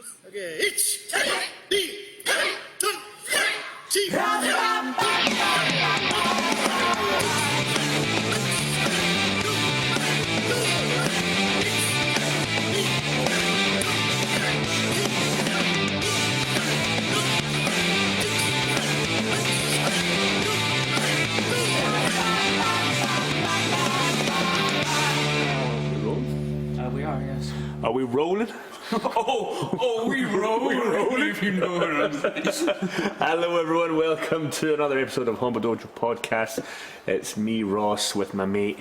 Okay, ich, die, die, We are, yes. Are we rolling? we roll if you know what I'm saying. Hello everyone, welcome to another episode of Hombu Dojo podcast. It's me, Ross, with my mate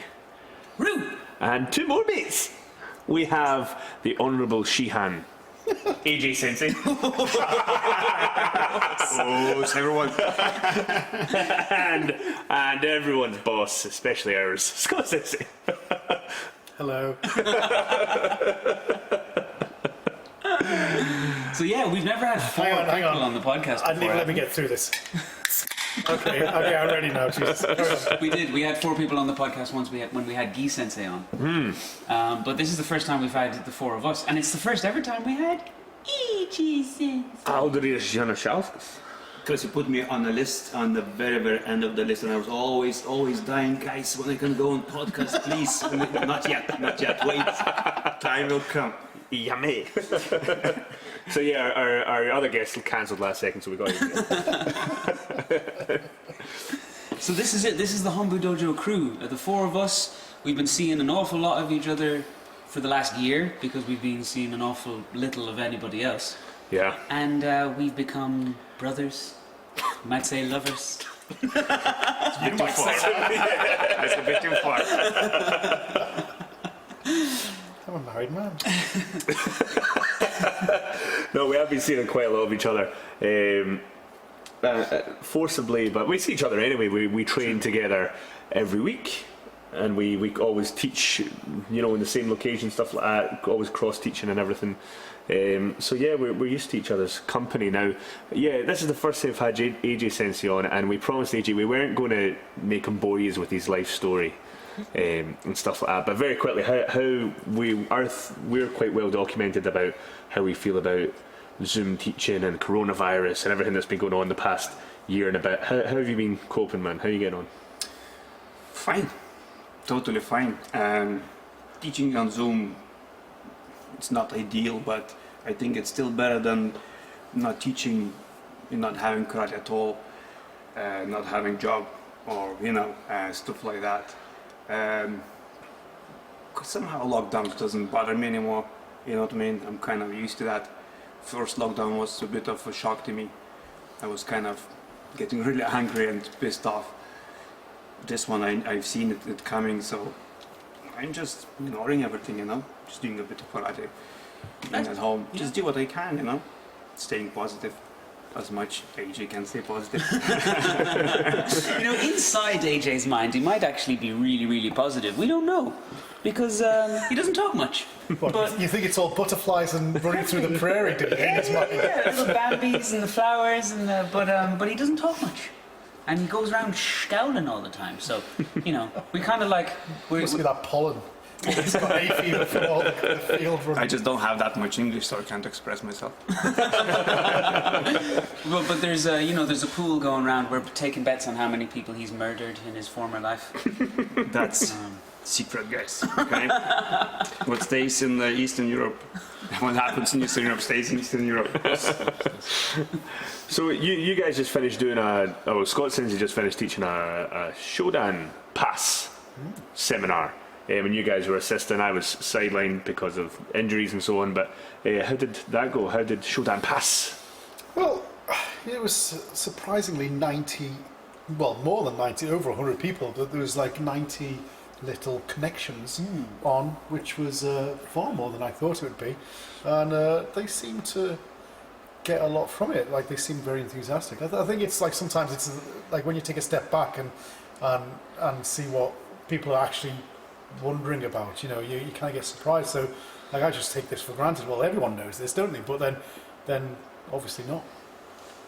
Roo! and two more mates. We have the Honourable Shihan, AJ Sensei. Oh, it's everyone. and everyone's boss, especially ours, Scott Sensei. Hello. So yeah, we've never had four Hang on. people on the podcast before. I need to let me get through this. Okay, I'm ready now, Jesus. We did. We had four people on the podcast once when we had Guy Sensei on. But this is the first time we've had the four of us, and it's the first ever time we had E.G. Sensei. Aldrich Janoshauskas. Because you put me on the list, on the very, very end of the list, and I was always dying, guys, when I can go on podcast, please. Not yet, wait. Time will come. Yummy. So yeah, our other guest cancelled last second, so we got you. So this is it. This is the Hombu Dojo crew. The four of us. We've been seeing an awful lot of each other for the last year because we've been seeing an awful little of anybody else. Yeah. And we've become brothers. You might say lovers. It's a bit too far. I'm a married man. No, we have been seeing quite a lot of each other. Forcibly, but we see each other anyway. We train together every week, and we always teach, in the same location, stuff like that, always cross teaching and everything. So yeah, we're used to each other's company now. Yeah, this is the first time I've had AJ Sensei on, and we promised AJ we weren't going to make him bore you with his life story and stuff like that. But very quickly, how we're quite well documented about how we feel about Zoom teaching and coronavirus and everything that's been going on the past year and a bit. How have you been coping, man? How are you getting on? Fine. Totally fine. Teaching on Zoom, it's not ideal, but I think it's still better than not teaching, not having karate at all, not having job, or stuff like that. 'Cause somehow lockdown doesn't bother me anymore. You know what I mean? I'm kind of used to that. First lockdown was a bit of a shock to me. I was kind of getting really angry and pissed off. This one I've seen it coming, so I'm just ignoring everything, just doing a bit of karate, being at home, just do what I can, staying positive as much AJ can stay positive. Inside AJ's mind, he might actually be really, really positive. We don't know because he doesn't talk much. But you think it's all butterflies and running through the prairie, do you? Yeah, the Bambis and the flowers but he doesn't talk much. And he goes around scowling all the time. So, we kind of like... Must be that pollen. It's got hay fever from all the field running. I just don't have that much English, so I can't express myself. But there's a pool going around. We're taking bets on how many people he's murdered in his former life. That's secret, guys. Okay. What stays in Eastern Europe, what happens in Eastern Europe stays in Eastern Europe. So you guys just finished doing Scott Sensei just finished teaching a Shodan Pass seminar. And you guys were assisting. I was sidelined because of injuries and so on. But how did that go? How did Shodan Pass? Well, it was surprisingly 90, well, more than 90, over 100 people. But there was like 90 little connections on, which was far more than I thought it would be. And they seemed to get a lot from it. Like, they seemed very enthusiastic. I think it's like sometimes it's like when you take a step back and see what people are actually wondering about, you kind of get surprised. So like, I just take this for granted. Well, everyone knows this, don't they? But then obviously not.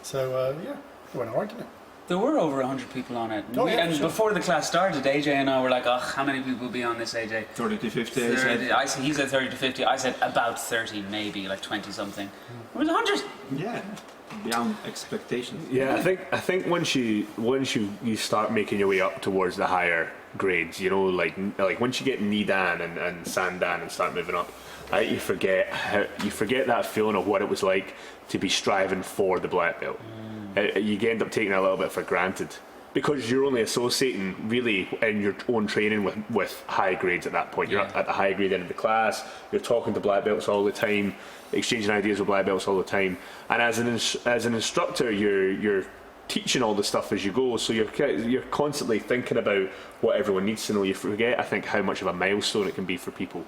So yeah, it went alright, didn't it? There were over 100 people on it. Oh, yeah, And sure. before the class started, AJ and I were like, oh, how many people will be on this, AJ? 30 to 50. 30, he said 30 to 50. I said about 30, maybe, like 20 something. It was 100. Yeah, beyond expectations. Yeah, I think once you start making your way up towards the higher grades, you know, like once you get knee dan and san dan and start moving up, you forget that feeling of what it was like to be striving for the black belt. You end up taking it a little bit for granted because you're only associating really in your own training with high grades at that point. You're at the high grade end of the class. You're talking to black belts all the time, exchanging ideas with black belts all the time. And as an instructor, you're teaching all the stuff as you go. So you're constantly thinking about what everyone needs to know. You forget, I think, how much of a milestone it can be for people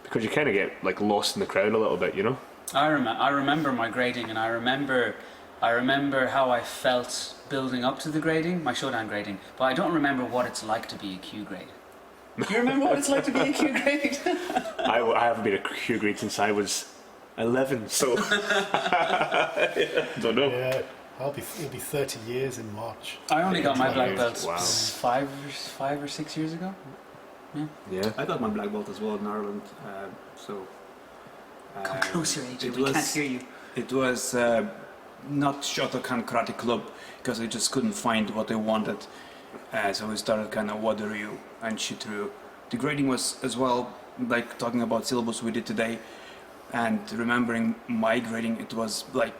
because you kind of get like lost in the crowd a little bit, you know. I remember my grading, and I remember how I felt building up to the grading, my showdown grading, but I don't remember what it's like to be a Q grade. Do you remember what it's like to be a Q grade? I haven't been a Q grade since I was 11, so don't know. Yeah, it'll be 30 years in March. I only got my black belt Wow. 5 or 6 years ago. Yeah. I got my black belt as well in Ireland, so... Come closer, AJ, it we was- can't hear you. It was not Shotokan Karate Club because I just couldn't find what I wanted. So we started kind of Wateryu and Shituru. The grading was as well, like talking about syllabus we did today, and remembering my grading, it was like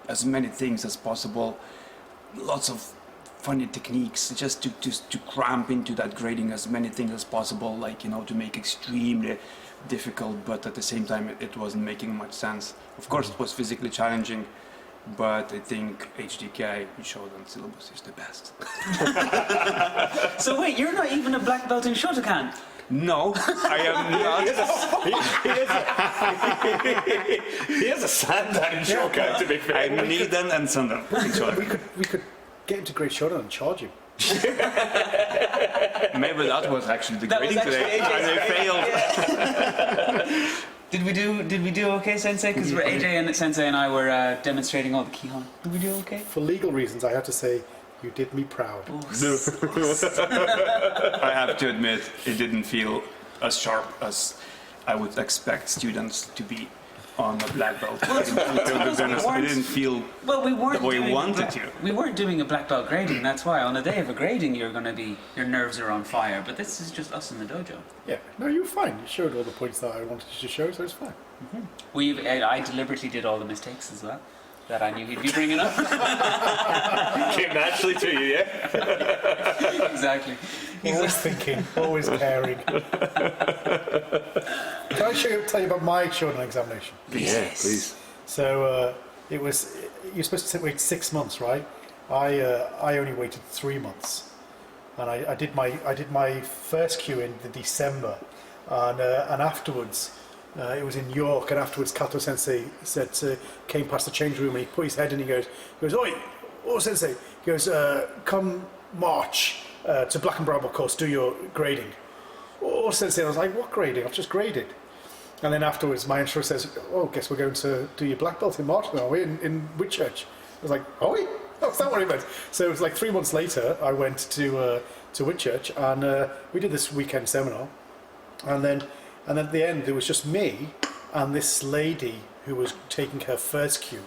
as many things as possible, lots of funny techniques just to cramp into that grading as many things as possible, like, you know, to make extremely difficult, but at the same time it wasn't making much sense. Of course it was physically challenging, but I think HDK Shodan syllabus is the best. So wait, you're not even a black belt in Shotokan? No, I am not. He has a sandan in Shokan, to be fair. I'm Niden and Sandan in Shodan. We could get him to Great Showdown and charge him. Maybe that was actually the That was grading today, actually and I failed. Did we do okay, Sensei? Because AJ and Sensei and I were demonstrating all the Kihon. Did we do okay? For legal reasons, I have to say, you did me proud. I have to admit, it didn't feel as sharp as I would expect students to be on a black belt. I didn't feel Well, we weren't the way doing we wanted a to. We weren't doing a black belt grading. That's why on the day of a grading, your nerves are on fire. But this is just us in the dojo. Yeah, no, you were fine. You showed all the points that I wanted you to show, so it's fine. I deliberately did all the mistakes as well that I knew he'd be bringing up. Came naturally to you, yeah? Exactly. Always thinking, always caring. Can I tell you about my Shodan examination? Yeah, please. So you're supposed to wait 6 months, right? I only waited 3 months, and I did my first Q in December, and afterwards it was in York, and afterwards Kato Sensei came past the change room and he put his head in and he goes, "Oi, oh Sensei," he goes, "Come March to Black and Brown Belt course, do your grading." "Oh Sensei," I was like, "What grading? I've just graded." And then afterwards, my instructor says, "Oh, guess we're going to do your black belt in March now, are we? In Whitchurch?" I was like, "Are we?" That's not what it meant. So it was like 3 months later, I went to Whitchurch, and we did this weekend seminar. And then at the end, there was just me and this lady who was taking her first Q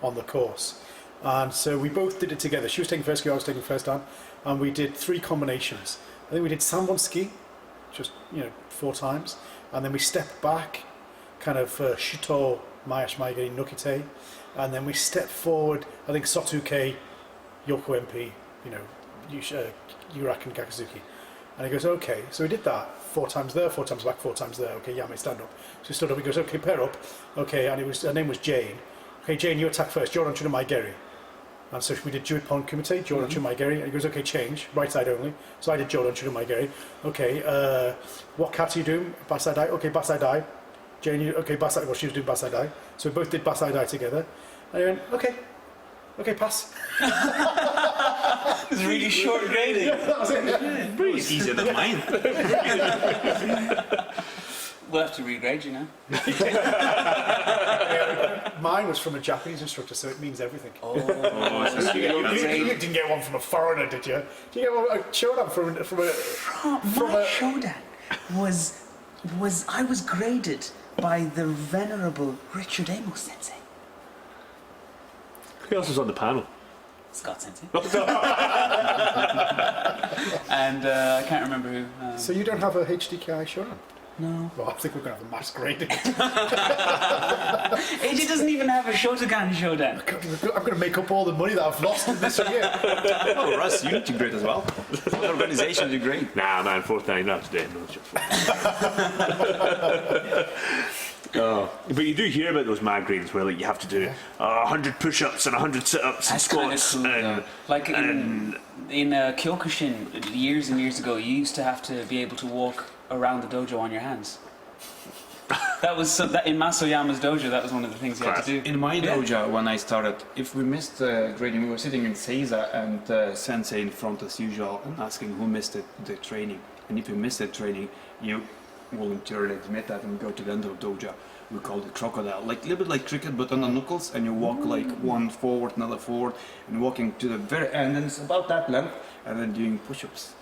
on the course. And so we both did it together. She was taking first Q, I was taking first Dan, and we did 3 combinations. I think we did Sanbon ski, just 4 times. And then we stepped back, kind of Shuto, Mayash Maigari, Nokite, and then we stepped forward, I think Sotuke, Yoko MP, Yurak and Gakazuki. And he goes, "Okay." So we did that 4 times there, 4 times back, 4 times there. "Okay, Yame, stand up." So he stood up, he goes, "Okay, pair up." Okay, and her name was Jane. "Okay, Jane, you attack first, Joran Chuna Maigari." And so we did Juipon Kumite, Joran Chuna Maigari, and he goes, "Okay, change, right side only." So I did Joran Chuna Maigari. "Okay, what cat are you doing?" "Basai Dai." "Okay, Basai Dai." Jane, okay, Basai, well, she was doing Basai Dai. So we both did Basai Dai together. And he went, okay, pass. It's really short grading. That was it. It was easier than mine. We'll have to regrade you now. mine was from a Japanese instructor, so it means everything. Oh, You didn't get one from a foreigner, did you? Did you get a shodan from my shodan was I was graded by the venerable Richard Amos Sensei. Who else was on the panel? Scott Sensei. And I can't remember who. So you don't have a HDKI shodan? No. Well, I think we're going to have a mass grading. AJ doesn't even have a Shotokan shodan. I'm going to make up all the money that I've lost in this year. Oh, Russ, you need to grade as well. What organization do you grade? Nah, man, fourth time, not today. No, but you do hear about those mad grades where like you have to do 100 push-ups and 100 sit-ups and That's kind of squats cool. and Like in Kyokushin years and years ago, you used to have to be able to walk around the dojo on your hands. That was that in Masoyama's dojo. That was one of the things you had to do. In my dojo, when I started, if we missed grading, we were sitting in Seiza and Sensei in front as usual and asking who missed the training. And if you missed the training, you voluntarily admit that and go to the end of the dojo. We called it crocodile, like a little bit like cricket, but on the knuckles, and you walk like one forward, another forward, and walking to the very end, and it's about that length, and then doing push-ups.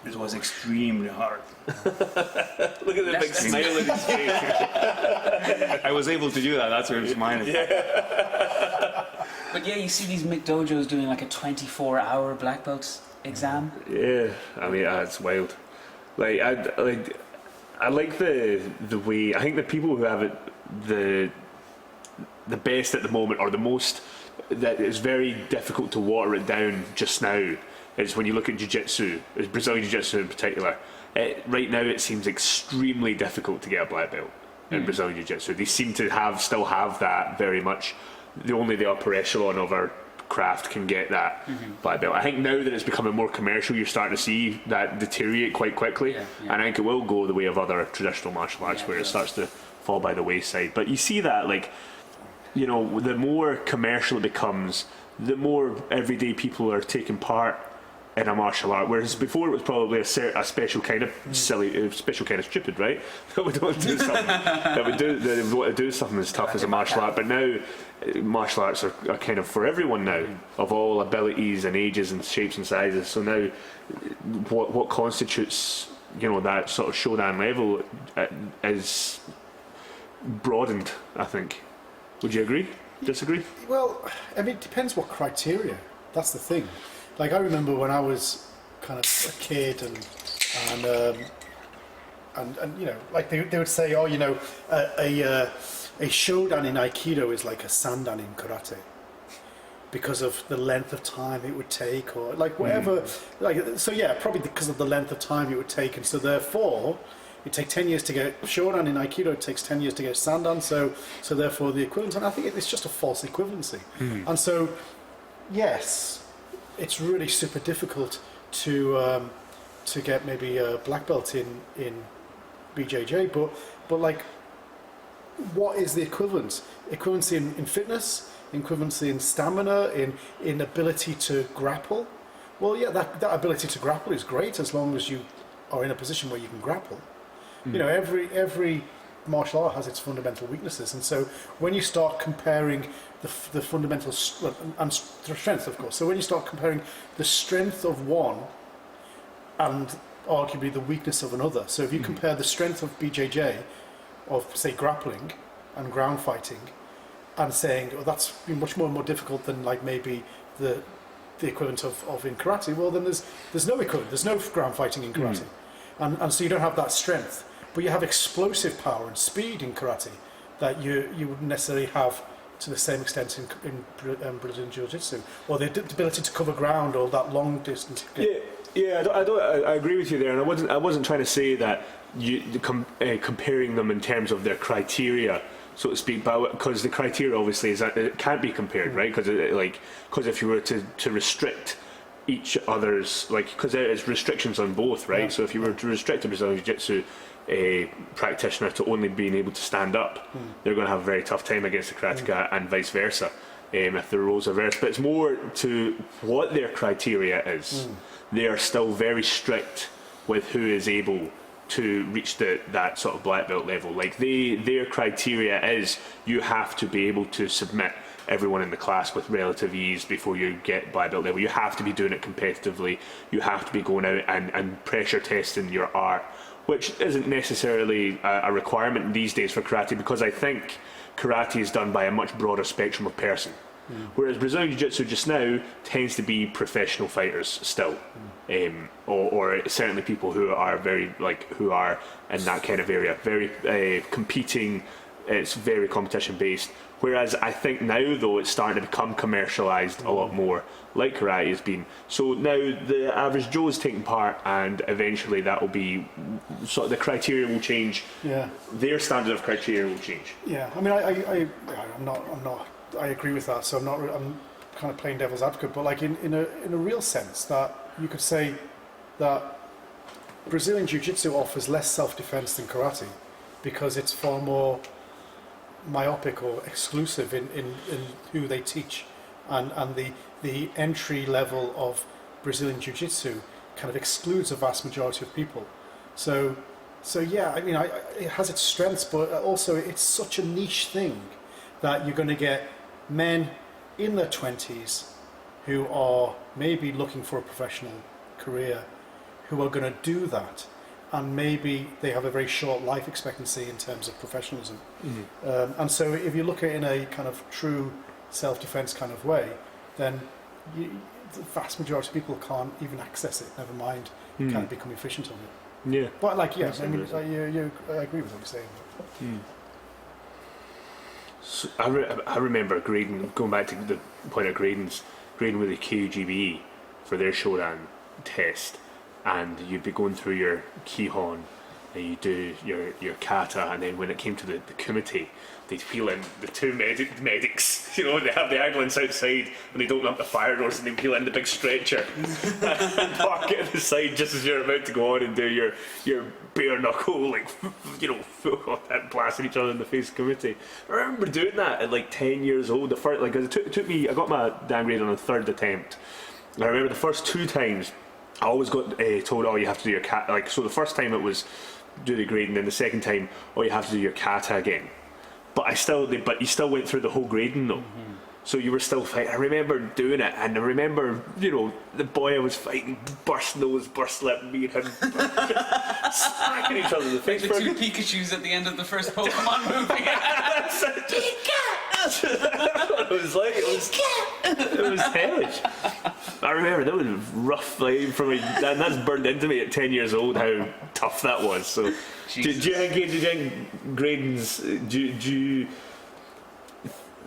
It was extremely hard. look at the big smile in his face. I was able to do that, that's why I'm smiling. But yeah, you see these McDojos doing like a 24-hour black belt exam. Yeah, I mean it's wild. Like I like the way I think the people who have it the best at the moment or the most that is very difficult to water it down just now is when you look at jiu-jitsu, Brazilian jiu-jitsu in particular. Right now it seems extremely difficult to get a black belt in Brazilian jiu-jitsu. They seem to still have that very much. Only the upper echelon of our craft can get that black belt. I think now that it's becoming more commercial, you're starting to see that deteriorate quite quickly, and I think it will go the way of other traditional martial arts where it starts to fall by the wayside. But you see that, like, you know, the more commercial it becomes, the more everyday people are taking part in a martial art, whereas before it was probably a special kind of silly, special kind of stupid, right? That would do something. that would want to do something as tough as a martial art. But now, martial arts are kind of for everyone now, of all abilities and ages and shapes and sizes. So now, what constitutes, you know, that sort of shodan level is broadened, I think. Would you agree? Disagree? Well, I mean, it depends what criteria. That's the thing. Like, I remember when I was kind of a kid and you know, like they would say, oh, you know, a shodan in Aikido is like a sandan in karate because of the length of time it would take, or like whatever. Like, so yeah, probably because of the length of time it would take, and so therefore it takes 10 years to get shodan in Aikido. It takes 10 years to get sandan. So therefore the equivalent. And I think it's just a false equivalency. And so, yes. It's really super difficult to get maybe a black belt in BJJ, but like, what is the equivalent? Equivalency in fitness, equivalency in stamina, in ability to grapple. Well, yeah, that ability to grapple is great as long as you are in a position where you can grapple. You know, every martial art has its fundamental weaknesses, and so when you start comparing the fundamental and strength, of course. So when you start comparing the strength of one and arguably the weakness of another. So if you compare the strength of BJJ, of say grappling and ground fighting, and saying, oh, that's much more difficult than like maybe the equivalent of in karate. Well, then there's no equivalent. There's no ground fighting in karate, and so you don't have that strength. But you have explosive power and speed in karate that you wouldn't necessarily have to the same extent in Brazilian Jiu-Jitsu, or the ability to cover ground or that long distance. Yeah, I agree with you there, and I wasn't trying to say that comparing them in terms of their criteria, so to speak, but because the criteria obviously is that it can't be compared, right? Because if you were to restrict each other's, like, because there is restrictions on both, right? So if you were to restrict a Brazilian Jiu-Jitsu practitioner to only being able to stand up, they're going to have a very tough time against the karateka, and vice versa, if the roles are reversed. But it's more to what their criteria is. They are still very strict with who is able to reach that sort of black belt level. Like their criteria is you have to be able to submit everyone in the class with relative ease before you get black belt level. You have to be doing it competitively. You have to be going out and pressure testing your art, which isn't necessarily a requirement these days for karate, because I think karate is done by a much broader spectrum of person. Whereas Brazilian Jiu-Jitsu just now tends to be professional fighters still, or certainly people who are who are in that kind of area, very competing. It's very competition based. Whereas I think now though it's starting to become commercialised a lot more, like karate has been. So now the average Joe is taking part, and eventually that will be sort of the criteria will change. Yeah. Their standard of criteria will change. Yeah. I mean, I'm not. I agree with that. So I'm kind of playing devil's advocate, but like in a real sense, that you could say that Brazilian Jiu-Jitsu offers less self-defense than karate, because it's far more myopic or exclusive in who they teach, and the entry level of Brazilian Jiu-Jitsu kind of excludes a vast majority of people. So yeah, I mean, it has its strengths, but also it's such a niche thing that you're going to get men in their 20s who are maybe looking for a professional career, who are going to do that, and maybe they have a very short life expectancy in terms of professionalism. And so if you look at it in a kind of true self-defense kind of way, then the vast majority of people can't even access it, never mind kind of become efficient of it. Yeah. But like, yeah, I mean, I agree with what you're saying. So I remember grading, going back to the point of grading with the KUGB for their Shodan test, and you'd be going through your Kihon, and you do your kata, and then when it came to the kumite, they'd peel in the two medics, they have the ambulance outside, and they'd open up the fire doors, and they'd peel in the big stretcher, and park it at the side just as you're about to go on and do your bare knuckle, full contact, blasting each other in the face kumite. I remember doing that at like 10 years old. The first, it took me, I got my damn grade on the third attempt. And I remember the first two times, I always got told, oh, you have to do your kata. So the first time it was do the grade, and then the second time, oh, you have to do your kata again. But you still went through the whole grading though. So you were still fighting. I remember doing it, and I remember, the boy I was fighting, burst nose, burst lip, me and him smacking each other in the face. The two Pikachus at the end of the first Pokemon movie. It was like, it was hellish. I remember that was rough, and that's burned into me at 10 years old how tough that was. So, do you think gradings? Do you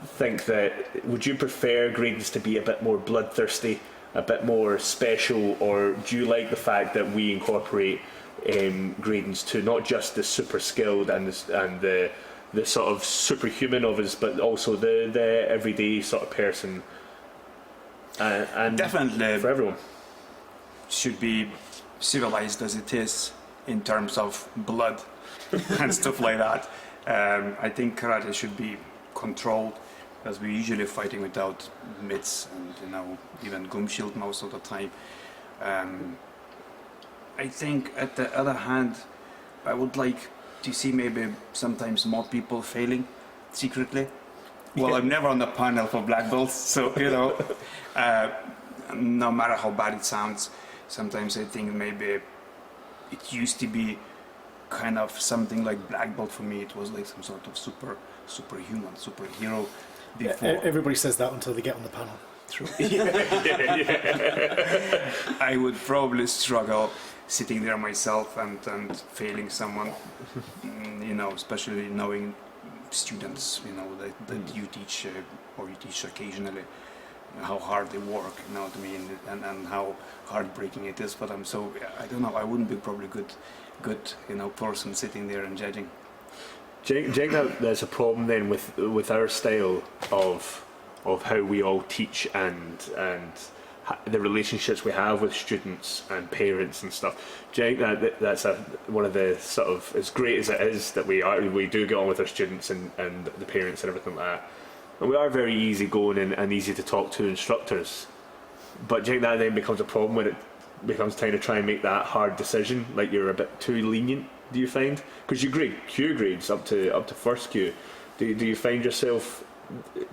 think that would you prefer gradings to be a bit more bloodthirsty, a bit more special, or do you like the fact that we incorporate gradings to not just the super skilled and the sort of superhuman of us, but also the everyday sort of person? And definitely for everyone should be civilized as it is in terms of blood and stuff like that. I think karate should be controlled, as we're usually fighting without mitts and even gum shield most of the time. I think at the other hand, I would like to see maybe sometimes more people failing secretly. Well, I'm never on the panel for black belts, so no matter how bad it sounds, sometimes I think maybe it used to be kind of something like black belt for me. It was like some sort of superhuman, superhero. Before. Everybody says that until they get on the panel. True. I would probably struggle sitting there myself and failing someone, especially knowing students, that you teach or you teach occasionally, how hard they work, what I mean, and how heartbreaking it is for them. So I don't know. I wouldn't be probably good person sitting there and judging. Do you think that there's a problem then with our style of how we all teach and the relationships we have with students and parents and stuff? Do you think that's one of the sort of, as great as it is that we do get on with our students and the parents and everything like that, and we are very easygoing and easy to talk to instructors, but do you think that then becomes a problem when it becomes time to try and make that hard decision, like you're a bit too lenient, do you find? Because you grade Q grades up to first Q. Do you find yourself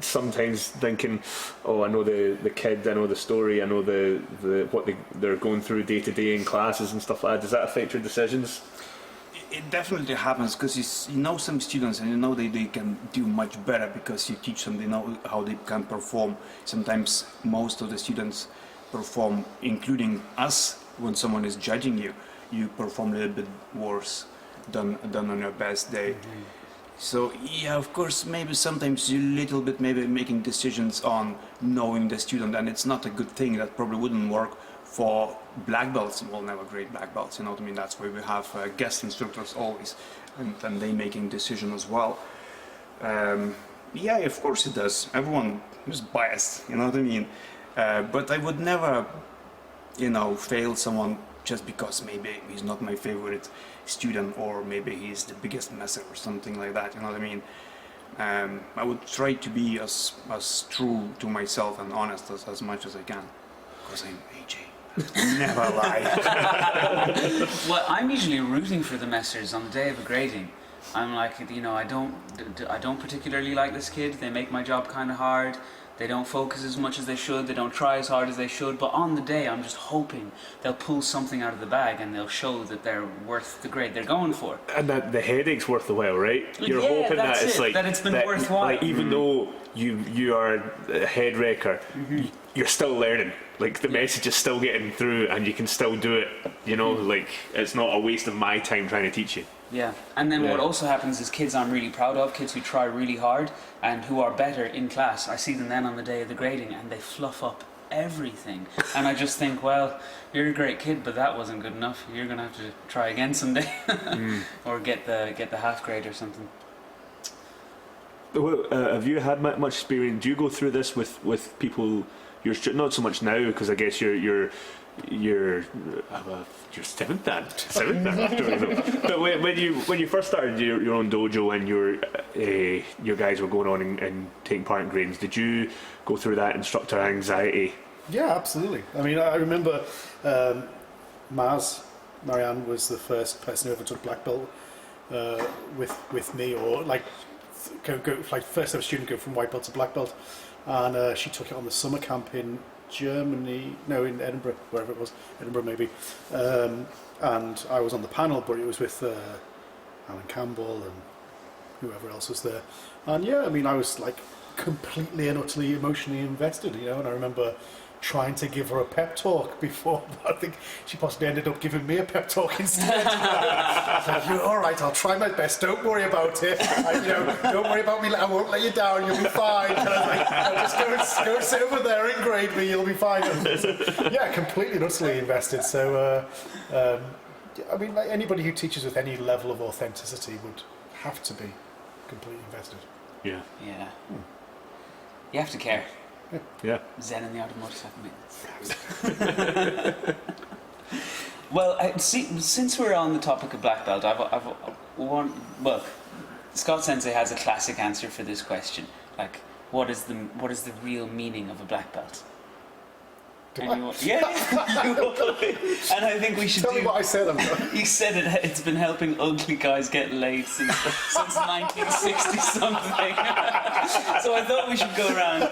sometimes thinking, oh, I know the kid, I know the story, I know the what they're going through day to day in classes and stuff like that? Does that affect your decisions? It definitely happens because you know some students and you know they can do much better because you teach them, they know how they can perform. Sometimes most of the students perform, including us, when someone is judging you, you perform a little bit worse than on your best day. Mm-hmm. So yeah, of course, maybe sometimes you little bit maybe making decisions on knowing the student, and it's not a good thing. That probably wouldn't work for black belts. We'll never grade black belts, you know what I mean? That's why we have guest instructors always, and they making decision as well. Yeah, of course it does. Everyone is biased, you know what I mean? But I would never, fail someone just because maybe he's not my favorite student, or maybe he's the biggest messer or something like that, you know what I mean? I would try to be as true to myself and honest as much as I can, because I'm AJ. Never lie. Well, I'm usually rooting for the messers on the day of a grading. I'm like, I don't particularly like this kid. They make my job kind of hard. They don't focus as much as they should. They don't try as hard as they should. But on the day, I'm just hoping they'll pull something out of the bag and they'll show that they're worth the grade they're going for. And that the headache's worth the while, right? You're hoping that it's like that it's been worthwhile. Like, even though you are a head wrecker, you're still learning. Like the message is still getting through, and you can still do it. Like it's not a waste of my time trying to teach you. Yeah, and then what also happens is kids I'm really proud of, kids who try really hard and who are better in class, I see them then on the day of the grading and they fluff up everything. And I just think, well, you're a great kid, but that wasn't good enough. You're going to have to try again someday. Or get the half grade or something. Well, have you had much experience? Do you go through this with people? Not so much now, because I guess you're seventh after. But when you first started your own dojo and your guys were going on and taking part in gradings, did you go through that instructor anxiety? Yeah, absolutely. I mean, I remember Marianne was the first person who ever took black belt with me, or like first ever student go from white belt to black belt, and she took it on the summer camp in Germany, in Edinburgh, wherever it was, Edinburgh maybe, and I was on the panel, but it was with Alan Campbell and whoever else was there, and yeah, I mean, I was like completely and utterly emotionally invested, and I remember trying to give her a pep talk before, but I think she possibly ended up giving me a pep talk instead. Like, you're all right, I'll try my best, don't worry about it. Don't worry about me, I won't let you down, you'll be fine. And I was like, just go sit over there and grade me, you'll be fine. So, yeah, completely and utterly invested. So, I mean, like anybody who teaches with any level of authenticity would have to be completely invested. Yeah. Yeah. You have to care. Yeah. Zen in the art of motorcycle maintenance. Well, since we're on the topic of black belt, Scott Sensei has a classic answer for this question. Like, what is the real meaning of a black belt? And I think we should tell me what I said. You said it's been helping ugly guys get laid since 1960 something. So I thought we should go around.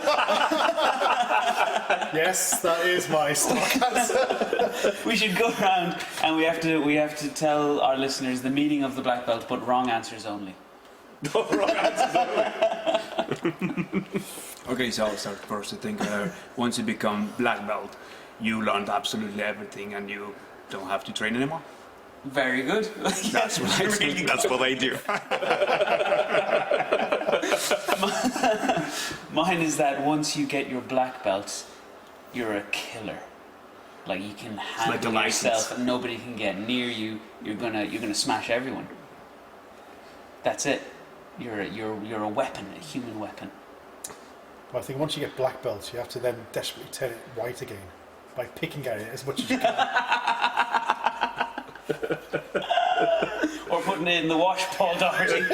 Yes, that is my stock answer. We should go around and we have to tell our listeners the meaning of the black belt, but wrong answers only. Wrong answers only. Okay, so I'll start first. I think once you become black belt, you learned absolutely everything and you don't have to train anymore. Very good. That's what I think. That's what I do. Mine is that once you get your black belt, you're a killer. Like you can handle yourself and nobody can get near you. You're gonna smash everyone. That's it. You're a weapon, a human weapon. Well, I think once you get black belt, you have to then desperately turn it white again by picking at it as much as you can. Or putting it in the wash, Paul Doherty.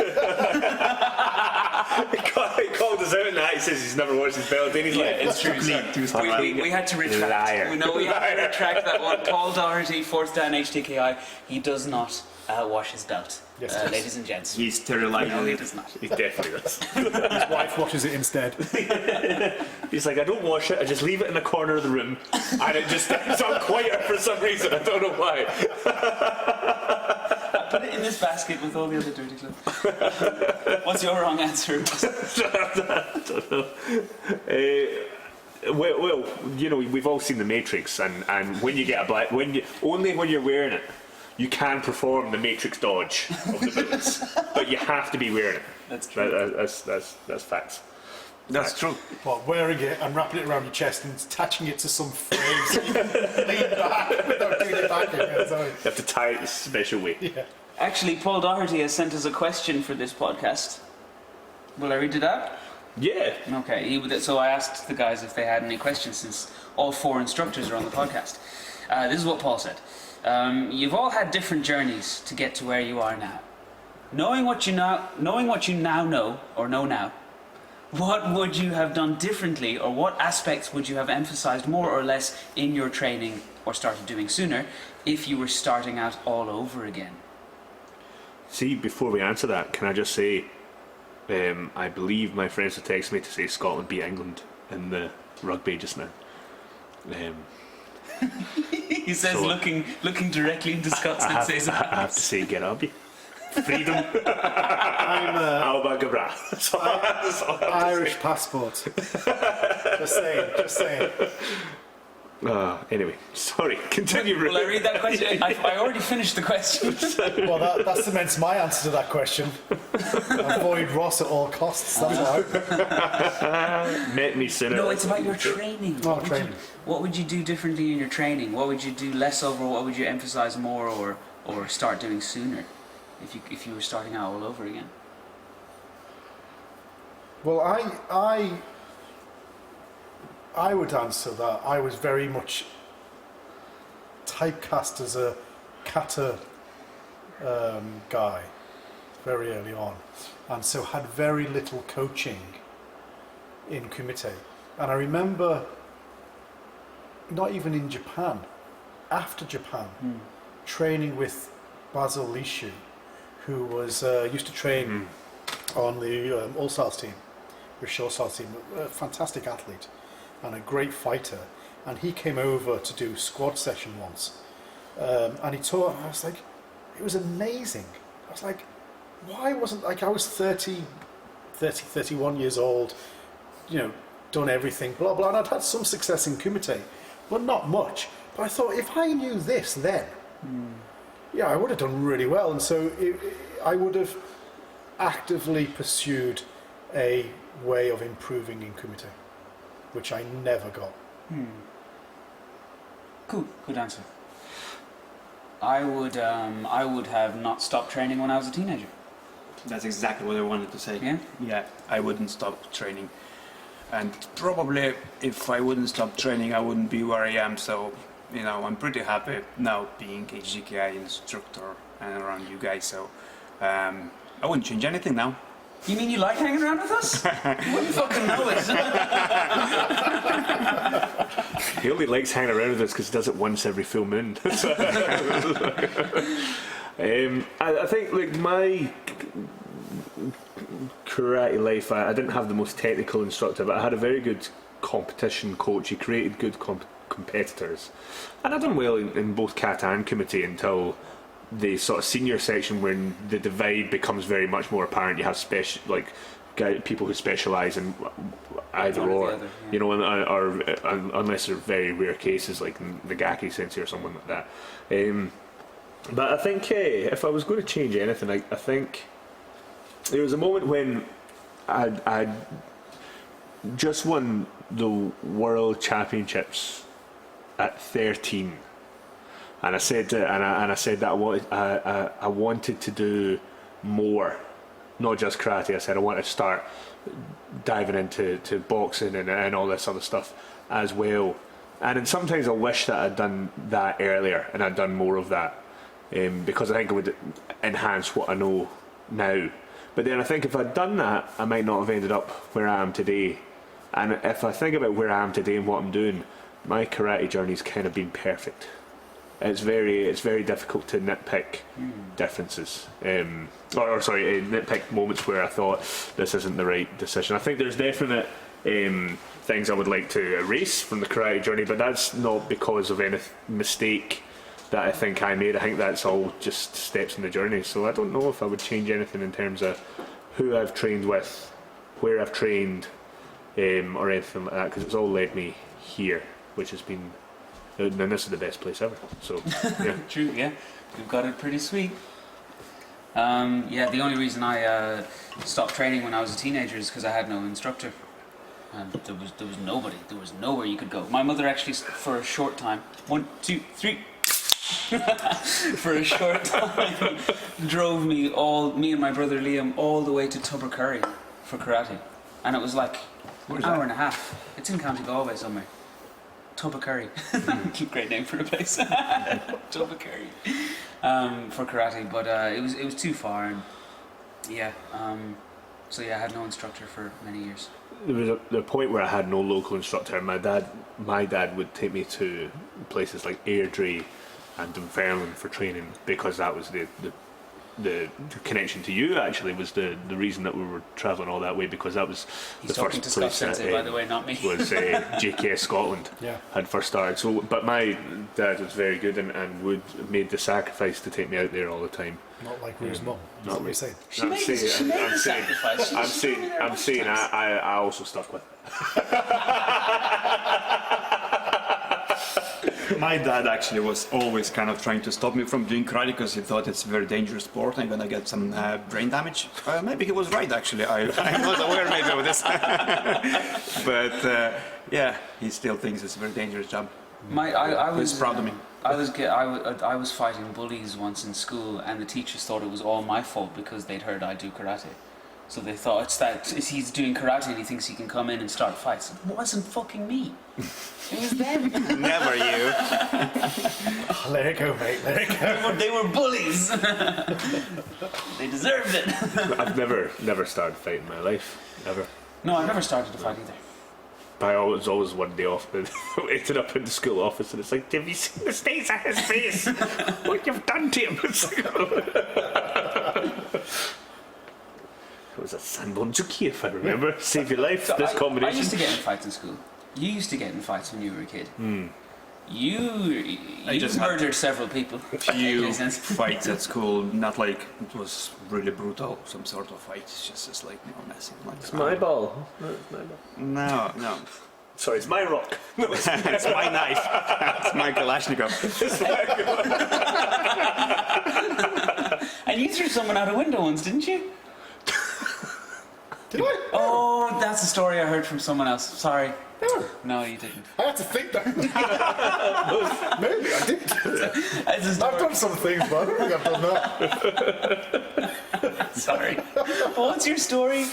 he called us out in that. He says he's never watched his belt. And he's like, it's true. We had to retract. Liar. We had to retract that one. Paul Doherty, 4th Dan HTKI. He does not wash his belt, Yes, ladies and gents. He's sterilizing No, he it. does not. He definitely does. His wife washes it instead. He's like, I don't wash it, I just leave it in the corner of the room, and it just stands on quieter for some reason, I don't know why. Put it in this basket with all the other dirty clothes. What's your wrong answer? I don't know. Well, you know, we've all seen The Matrix, and when you get a black, only when you're wearing it, you can perform the Matrix dodge of the bullets, but you have to be wearing it. That's true. That's facts. That's true. Well, wearing it and wrapping it around your chest and attaching it to some frame so you can lean back without doing it back again. So, You have to tie it a special way. yeah. Actually, Paul Doherty has sent us a question for this podcast. Will I read it out? Yeah. Okay, so I asked the guys if they had any questions since all 4 instructors are on the podcast. This is what Paul said. You've all had different journeys to get to where you are now. Knowing what you now know, or know now, what would you have done differently, or what aspects would you have emphasized more or less in your training, or started doing sooner, if you were starting out all over again? See, before we answer that, can I just say, I believe my friends have texted me to say Scotland beat England in the rugby just now. He says, So- looking directly into Scott's and says, I have to say, get up, you. Freedom. I'm Alba Gabra. Irish passport. Just saying. Anyway, sorry. Continue. will I read that question? I already finished the question. Well, that cements my answer to that question. Avoid Ross at all costs. That's why. Met me sooner. No, it's about your training. Oh, What would training. What would you do differently in your training? What would you do less of, or what would you emphasize more, or start doing sooner, if you were starting out all over again? Well, I would answer that. I was very much typecast as a kata guy very early on, and so had very little coaching in kumite. And I remember, not even in Japan, after Japan, training with Basil Lishu, who was used to train on the All-Stars team, British All-Stars team, a fantastic athlete and a great fighter. And he came over to do squad session once, and he taught. I was like, it was amazing. I was like, why wasn't, like, I was 31 years old, you know, done everything, blah blah, and I'd had some success in kumite, but not much. But I thought, if I knew this then, yeah, I would have done really well. And so I would have actively pursued a way of improving in kumite, which I never got. Cool, good answer. I would have not stopped training when I was a teenager. That's exactly what I wanted to say. Yeah? Yeah, I wouldn't stop training. And probably if I wouldn't stop training, I wouldn't be where I am. So, you know, I'm pretty happy now being HGKI instructor and around you guys. So, I wouldn't change anything now. You mean you like hanging around with us? You wouldn't fucking know it. He only likes hanging around with us because he does it once every full moon. I think, like, my karate life, I didn't have the most technical instructor, but I had a very good competition coach. He created good competitors, and I've done well in both kata and kumite until the sort of senior section, when the divide becomes very much more apparent. You have people who specialise in either One or or, the other, yeah. you know, or unless they're very rare cases like the Gaki sensei or someone like that. But I think if I was going to change anything, I think there was a moment when I'd just won the World Championships at 13. And I said that I wanted to do more, not just karate. I said I wanted to start diving into boxing and all this other stuff as well. And then sometimes I wish that I'd done that earlier and I'd done more of that, because I think it would enhance what I know now. But then I think if I'd done that, I might not have ended up where I am today. And if I think about where I am today and what I'm doing, my karate journey's kind of been perfect. It's very difficult to nitpick differences, nitpick moments where I thought this isn't the right decision. I think there's definite things I would like to erase from the karate journey, but that's not because of any mistake that I think I made. I think that's all just steps in the journey. So I don't know if I would change anything in terms of who I've trained with, where I've trained, or anything like that, because it's all led me here, which has been. And this is the best place ever. So, yeah. True, yeah. We've got it pretty sweet. The only reason I stopped training when I was a teenager is because I had no instructor. And there was nobody. There was nowhere you could go. My mother actually, for a short time, 1, 2, 3, for a short time, drove me and my brother Liam, all the way to Tubbercurry for karate. And it was like an hour and a half. It's in County Galway somewhere. Tubbercurry. Great name for a place. Tubbercurry. For karate, but it was too far, and I had no instructor for many years. There was the point where I had no local instructor. My dad would take me to places like Airdrie and Dunfermline for training, because that was the connection to you actually was the reason that we were travelling all that way, because that was He's the talking first to place Scott Sensei, by the way, not me. was JKS Scotland had first started. So, but my dad was very good and would made the sacrifice to take me out there all the time. Not like Rue's mum. Not what you're saying. She made the sacrifice. I'm saying I also stuck with it. My dad actually was always kind of trying to stop me from doing karate because he thought it's a very dangerous sport. I'm gonna get some brain damage. Maybe he was right, actually. I'm not aware maybe of this. But he still thinks it's a very dangerous job. I was He's proud of me. I was fighting bullies once in school, and the teachers thought it was all my fault because they'd heard I do karate. So they thought he's doing karate and he thinks he can come in and start fights. It wasn't fucking me. It was them. Never you. Let it go, mate. Let it go. They were bullies. They deserved it. I've never started fighting in my life, ever. No, I never started to fight either. I always one day off, but ended up in the school office, and it's like, have you seen the stains on his face? What you've done to him? It was a Sanbonzuki, if I remember. Save your life, So this combination. I used to get in fights in school. You used to get in fights when you were a kid. You just had murdered several people. Few fights at school, not like it was really brutal, some sort of fight. It's just like messing. Like, It's my ball. No, it's my ball. No. Sorry, it's my rock. It's my knife. It's my Kalashnikov. And you threw someone out a window once, didn't you? Did I? Oh, that's a story I heard from someone else. Sorry. No, you didn't. I had to think that. Maybe I did. It's a story. I've done some things, but I don't think I've done that. Sorry. What's your story?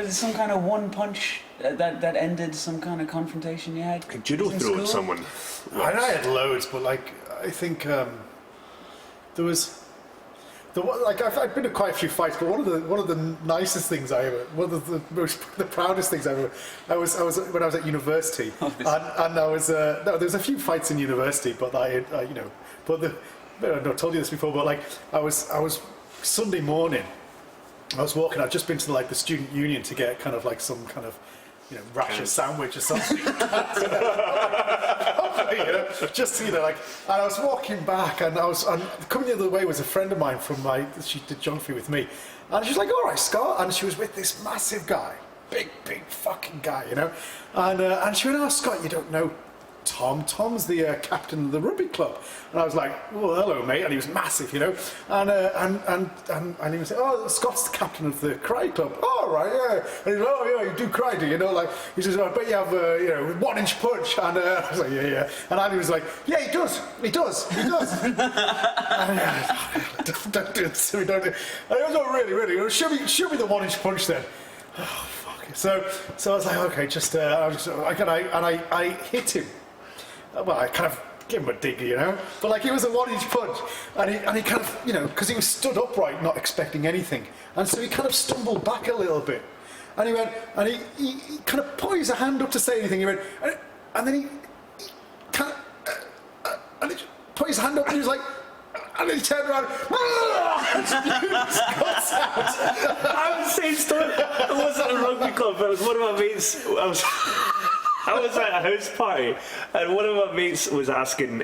Some kind of one punch that ended some kind of confrontation you had? Judo in throwing school? someone. I had loads, but like I think there was. I've been to quite a few fights, but one of the nicest things the proudest things I ever. I was when I was at university, and I was there's a few fights in university, but I told you this before, but like I was Sunday morning, I was walking. I'd just been to the student union to get kind of like some kind of rasher sandwich or something. And I was walking back, and coming the other way was a friend of mine she did geography with me, and she was like, "All right, Scott," and she was with this massive guy, big fucking guy, and she went, "Oh, Scott, you don't know Tom. Tom's the captain of the rugby club." And I was like, "Well, hello, mate," and he was massive, and he was like, "Oh, Scott's the captain of the karate club." "Oh, right, yeah." And he's like, "Oh, yeah, you do karate, he says, "I bet you have 1-inch punch." And I was like, "Yeah." And Andy was like, "Yeah, he does. And don't do it, silly, don't do it. And he was like, really, show me the 1-inch punch then. Oh, fuck it. So I was like, okay, I hit him. Well, I kind of give him a dig, you know. But like, it was a one-inch punch, and he kind of, you know, because he was stood upright, not expecting anything, and so he kind of stumbled back a little bit, and he went, and he kind of put his hand up to say anything. He went, and then he kind of, and he put his hand up, and he was like. And then he turned around and spewed his guts out. I was the same story. I was at a rugby club. It was one of my mates. I was at a house party, and one of my mates was asking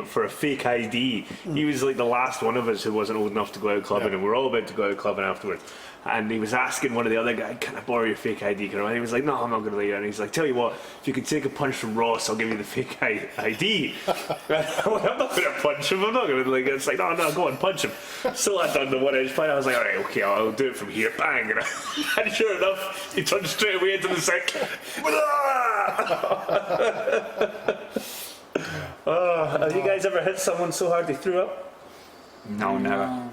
for a fake ID. He was like the last one of us who wasn't old enough to go out clubbing, and we were all about to go out clubbing afterwards. And he was asking one of the other guys, "Can I borrow your fake ID?" And he was like, "No, I'm not going to let you." And he's like, "Tell you what, if you can take a punch from Ross, I'll give you the fake ID." I'm not going to punch him. I'm not going to like. It's like, no, go on, punch him. So I done the 1-inch punch. I was like, all right, okay, I'll do it from here. Bang! And sure enough, he turned straight away into the sink. Have you guys ever hit someone so hard they threw up? No, never.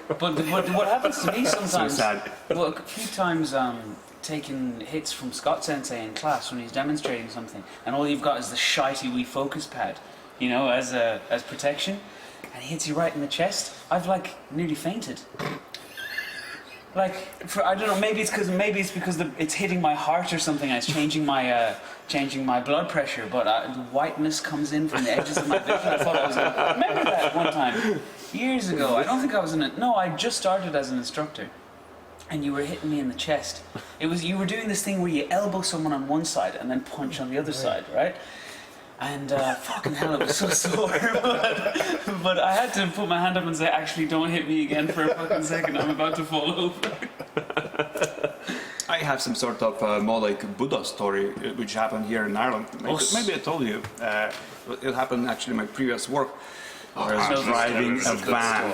But what happens to me sometimes? So sad. Look, a few times taking hits from Scott Sensei in class when he's demonstrating something, and all you've got is the shitey wee focus pad, you know, as protection, and he hits you right in the chest. I've like nearly fainted. Like, I don't know. Maybe it's because it's hitting my heart or something. And it's changing my blood pressure. But the whiteness comes in from the edges of my vision. I thought I was. Remember that one time years ago? I don't think I was in it. No, I just started as an instructor, and you were hitting me in the chest. You were doing this thing where you elbow someone on one side and then punch on the other side, right? And fucking hell, it was so sore. But I had to put my hand up and say, actually, don't hit me again for a fucking second. I'm about to fall over. I have some sort of more like Buddha story which happened here in Ireland. Maybe I told you. It happened actually in my previous work. I was driving a van.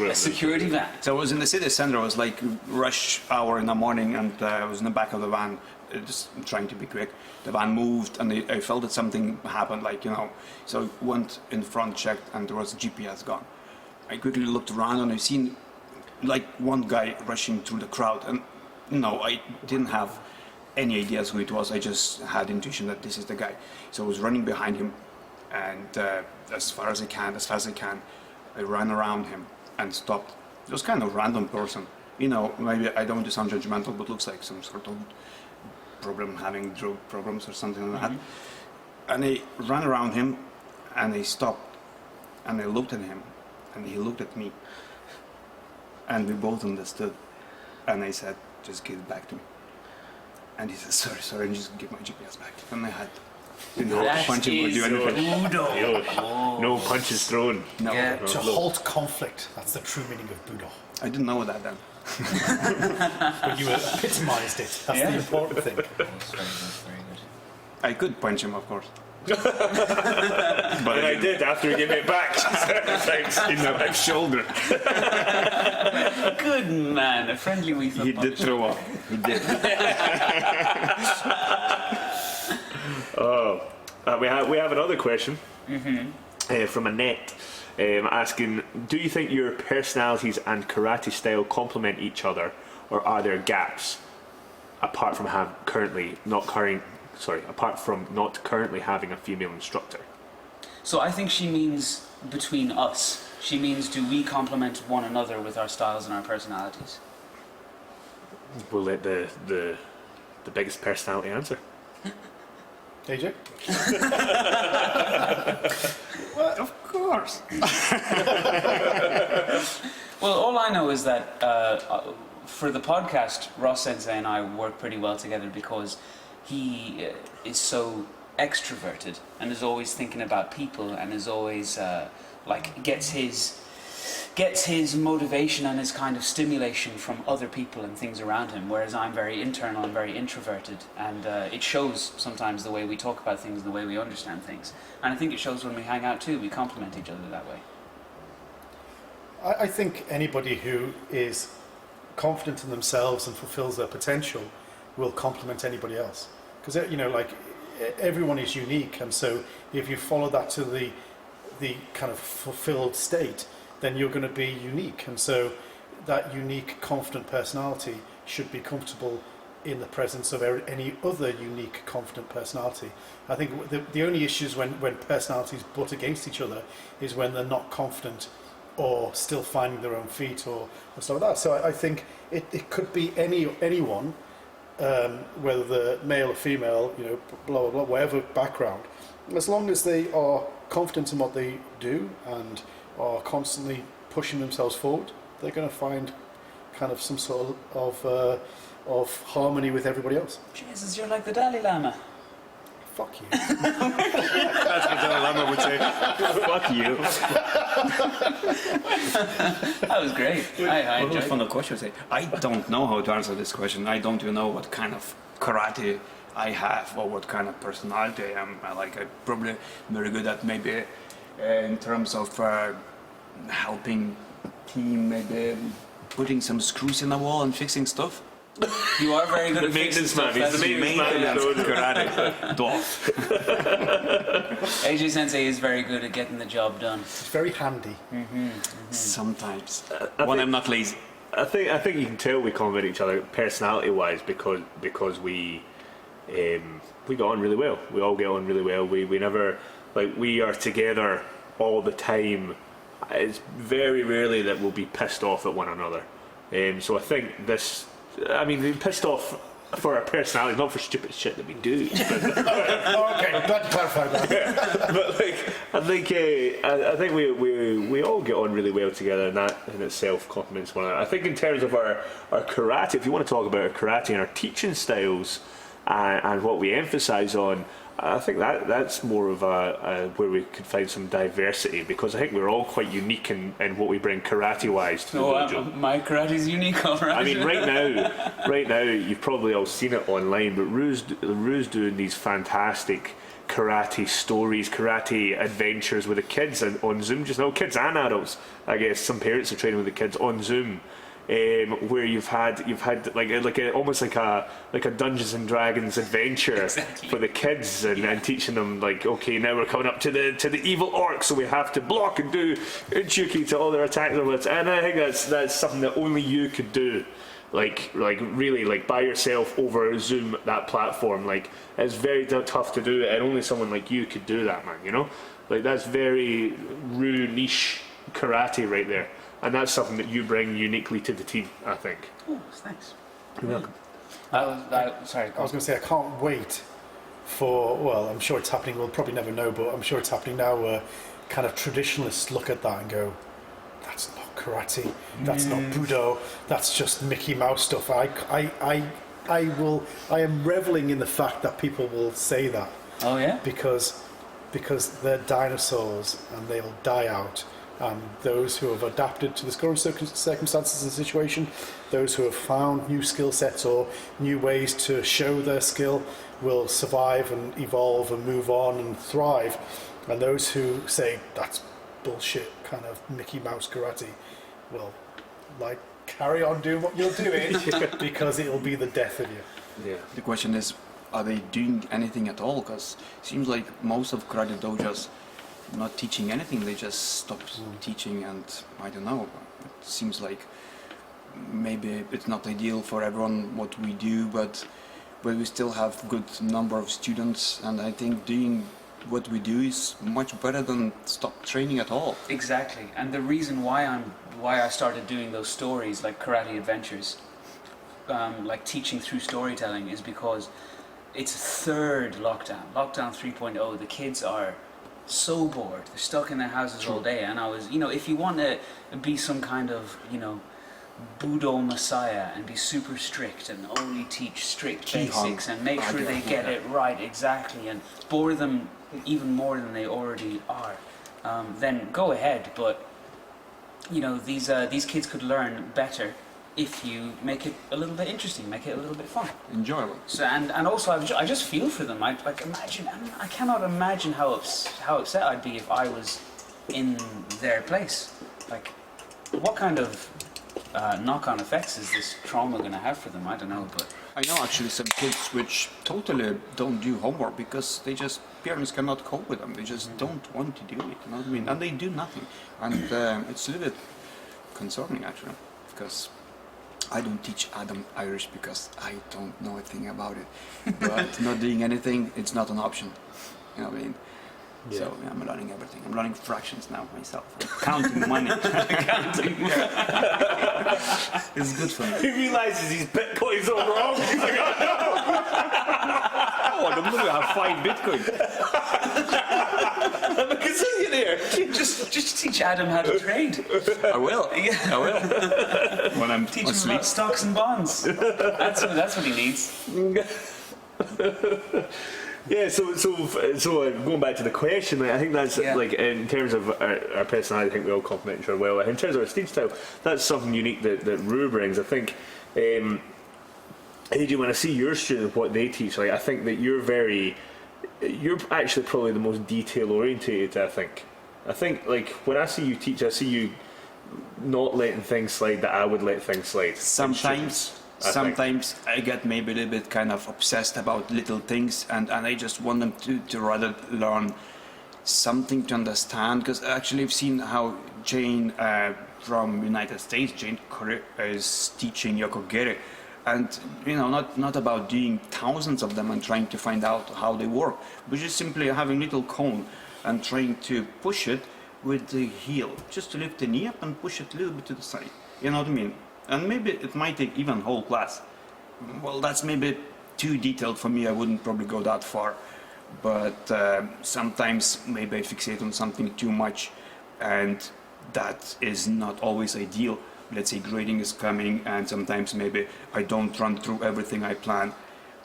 A security van. So I was in the city center. It was like rush hour in the morning, and I was in the back of the van, just trying to be quick. The van moved, and I felt that something happened, like, you know. So I went in front, checked, and there was GPS gone. I quickly looked around, and I seen like one guy rushing through the crowd, and no, I didn't have any ideas who it was. I just had intuition that this is the guy. So I was running behind him, and as fast as I can, I ran around him and stopped. It was kind of random person, you know. Maybe I don't want to sound judgmental, but looks like some sort of problem, having drug problems or something like that. And I ran around him, and I stopped, and I looked at him, and he looked at me, and we both understood. And I said, "Just give it back to me." And he said, sorry, and just give my GPS back. And I had to not punch him or do anything. No punches thrown. No, Yeah. To halt conflict. That's the true meaning of Buddha. I didn't know that then. But you epitomised it. That's the important thing. That's very good. I could punch him, of course. But I did after he gave me it back. Thanks. In the back shoulder. Good man, a friendly wee He did throw up. He did. We have another question from Annette, asking, do you think your personalities and karate style complement each other, or are there gaps apart from not currently having a female instructor? So I think she means between us. She means, do we complement one another with our styles and our personalities? We'll let the biggest personality answer. AJ? Of course. Well, all I know is that for the podcast, Ross Sensei and I work pretty well together because he is so extroverted and is always thinking about people and is always gets his motivation and his kind of stimulation from other people and things around him, whereas I'm very internal and very introverted, and it shows sometimes the way we talk about things, the way we understand things, and I think it shows when we hang out too. We complement each other that way. I think anybody who is confident in themselves and fulfills their potential will complement anybody else, because everyone is unique, and so if you follow that to the kind of fulfilled state, then you're going to be unique, and so that unique, confident personality should be comfortable in the presence of any other unique, confident personality. I think the only issues when personalities butt against each other is when they're not confident or still finding their own feet or stuff like that. So I think it could be anyone, whether they're male or female, you know, blah, blah, blah, whatever background, as long as they are confident in what they do and are constantly pushing themselves forward, they're going to find kind of some sort of harmony with everybody else. Jesus, you're like the Dalai Lama. Fuck you. That's what Dalai Lama would say. Fuck you. That was great. I What was enjoyed fun it. of question? Say, I don't know how to answer this question. I don't even know what kind of karate I have or what kind of personality I am. I'm probably very good at maybe in terms of helping team, maybe putting some screws in the wall and fixing stuff. You are very good The at fixing maintenance stuff. man. He's That's the maintenance man. Karate. Dwarf. AJ Sensei is very good at getting the job done. It's very handy. Sometimes. I When think- I'm not lazy. I think you can tell we complement each other personality-wise because we get on really well. We all get on really well. We never, like, we are together all the time. It's very rarely that we'll be pissed off at one another. So I think this, I mean, being pissed off for our personalities, not for stupid shit that we do. Okay, glad to clarify that. But like, I think we all get on really well together, and that in itself complements one another. I think in terms of our karate, if you want to talk about our karate and our teaching styles and what we emphasise on, I think that's more of a where we could find some diversity, because I think we're all quite unique in what we bring karate-wise to the dojo. My karate's unique, alright. I mean, right now, you've probably all seen it online, but Rue's doing these fantastic karate stories, karate adventures with the kids on Zoom just now, kids and adults. I guess some parents are training with the kids on Zoom, where you've had almost like a Dungeons and Dragons adventure Exactly. for the kids, and teaching them, like, okay, now we're coming up to the evil orc, so we have to block and do Uchuki to all their attacks. And I think that's something that only you could do. Like really, like, by yourself over Zoom, that platform, like, it's very tough to do it, and only someone like you could do that, man, you know? Like, that's very Rue niche karate right there, and that's something that you bring uniquely to the team, I think. Oh, thanks. You're welcome. Sorry. I was going to say, I can't wait for, well, I'm sure it's happening, we'll probably never know, but I'm sure it's happening now, where kind of traditionalists look at that and go, that's not karate, that's not Budo, that's just Mickey Mouse stuff. I am reveling in the fact that people will say that, Oh, yeah? because they're dinosaurs and they'll die out. And those who have adapted to the current circumstances of the situation, those who have found new skill sets or new ways to show their skill, will survive and evolve and move on and thrive. And those who say that's bullshit, kind of Mickey Mouse karate, will, like, carry on doing what you're doing because it will be the death of you. Yeah. The question is, are they doing anything at all? Because it seems like most of karate dojos not teaching anything, they just stopped teaching, and I don't know, it seems like maybe it's not ideal for everyone what we do, but we still have good number of students, and I think doing what we do is much better than stop training at all. Exactly. And the reason why I started doing those stories, like karate adventures, like teaching through storytelling, is because it's third lockdown 3.0. The kids are so bored, they're stuck in their houses all day, and I was, if you want to be some kind of, Budo messiah and be super strict and only teach strict basics and make sure they get it right exactly and bore them even more than they already are, then go ahead. But these kids could learn better if you make it a little bit interesting, make it a little bit fun. Enjoyable. So, and also I just feel for them. I cannot imagine how upset I'd be if I was in their place. Like, what kind of knock-on effects is this trauma going to have for them? I don't know, but I know actually some kids which totally don't do homework because parents cannot cope with them. They just don't want to do it, you know what I mean? And they do nothing. And it's a little bit concerning actually, because I don't teach Adam Irish because I don't know a thing about it. But not doing anything, it's not an option. You know what I mean? Yeah. So I'm learning everything. I'm learning fractions now myself. I'm counting money. It's good for me. He realises his Bitcoin's all wrong. He's like, oh no! Oh, I'm going to have 5 Bitcoin. I'm a gazillionaire. Just teach Adam how to trade. I will. I will. When I'm Teach him asleep. about stocks and bonds. That's what he needs. Yeah, so going back to the question, I think that's like in terms of our personality, I think we all complement each other well. In terms of our stage style, that's something unique that Rue brings. I think, Adrian, when I see your students, what they teach, like I think that you're actually probably the most detail orientated. I think like when I see you teach, I see you not letting things slide that I would let things slide. Sometimes I get maybe a little bit kind of obsessed about little things, and I just want them to rather learn something to understand. Because actually I've seen how Jane from United States, Jane is teaching Yokogiri, and not about doing thousands of them and trying to find out how they work, but just simply having little cone and trying to push it with the heel, just to lift the knee up and push it a little bit to the side. You know what I mean? And maybe it might take even whole class. Well, that's maybe too detailed for me. I wouldn't probably go that far. But sometimes maybe I fixate on something too much, and that is not always ideal. Let's say grading is coming, and sometimes maybe I don't run through everything I plan.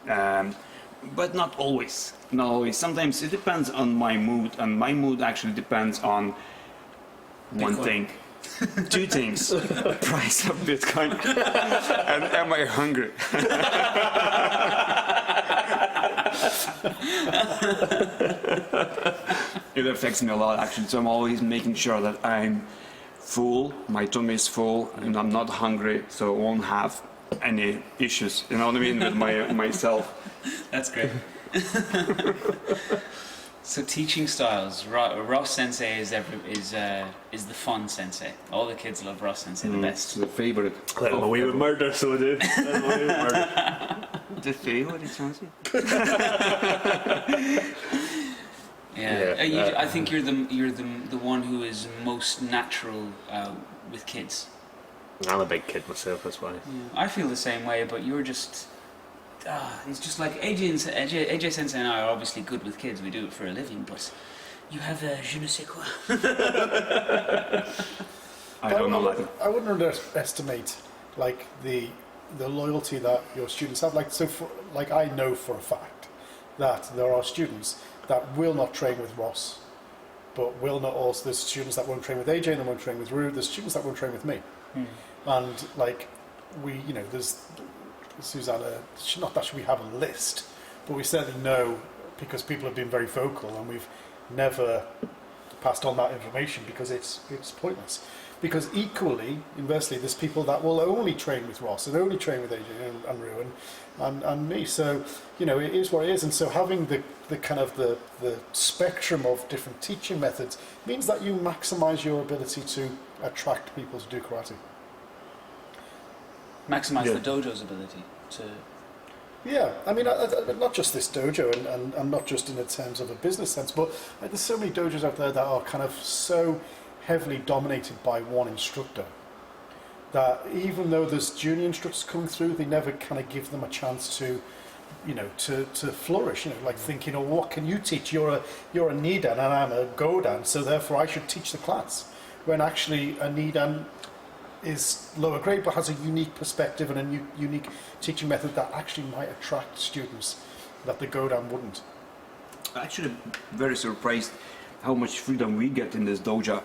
But not always. Not always. Sometimes it depends on my mood, and my mood actually depends on one thing. 2 things: price of Bitcoin and am I hungry? It affects me a lot actually, so I'm always making sure that I'm full, my tummy is full, and I'm not hungry, so I won't have any issues, you know what I mean, with myself. That's great. So teaching styles, Ross Sensei is the fun sensei. All the kids love Ross Sensei the best. The favorite. Let them away with murder, so do. The favorite sensei? Yeah. I think you're the one who is most natural with kids. I'm a big kid myself, that's why. Yeah. I feel the same way, but you're just. It's just like AJ Sensei and I are obviously good with kids. We do it for a living, but you have a je ne sais quoi. I don't know that. I wouldn't underestimate like the loyalty that your students have. I know for a fact that there are students that will not train with Ross, but will not also. There's students that won't train with AJ and they won't train with Rue. There's students that won't train with me, and like there's. Susanna, not that we have a list, but we certainly know because people have been very vocal and we've never passed on that information because it's pointless. Because equally, inversely, there's people that will only train with Ross and only train with AJ and Rue and me. So, it is what it is. And so having the kind of the spectrum of different teaching methods means that you maximise your ability to attract people to do karate. Maximize the dojo's ability to. Yeah, I mean, not just this dojo, and not just in the terms of a business sense, but there's so many dojos out there that are kind of so heavily dominated by one instructor that even though there's junior instructors coming through, they never kind of give them a chance to, to flourish. Like thinking, oh, what can you teach? You're a Nidan and I'm a Godan, so therefore I should teach the class. When actually a Nidan is lower grade but has a unique perspective and a unique teaching method that actually might attract students that the Godan wouldn't. I'm actually very surprised how much freedom we get in this dojo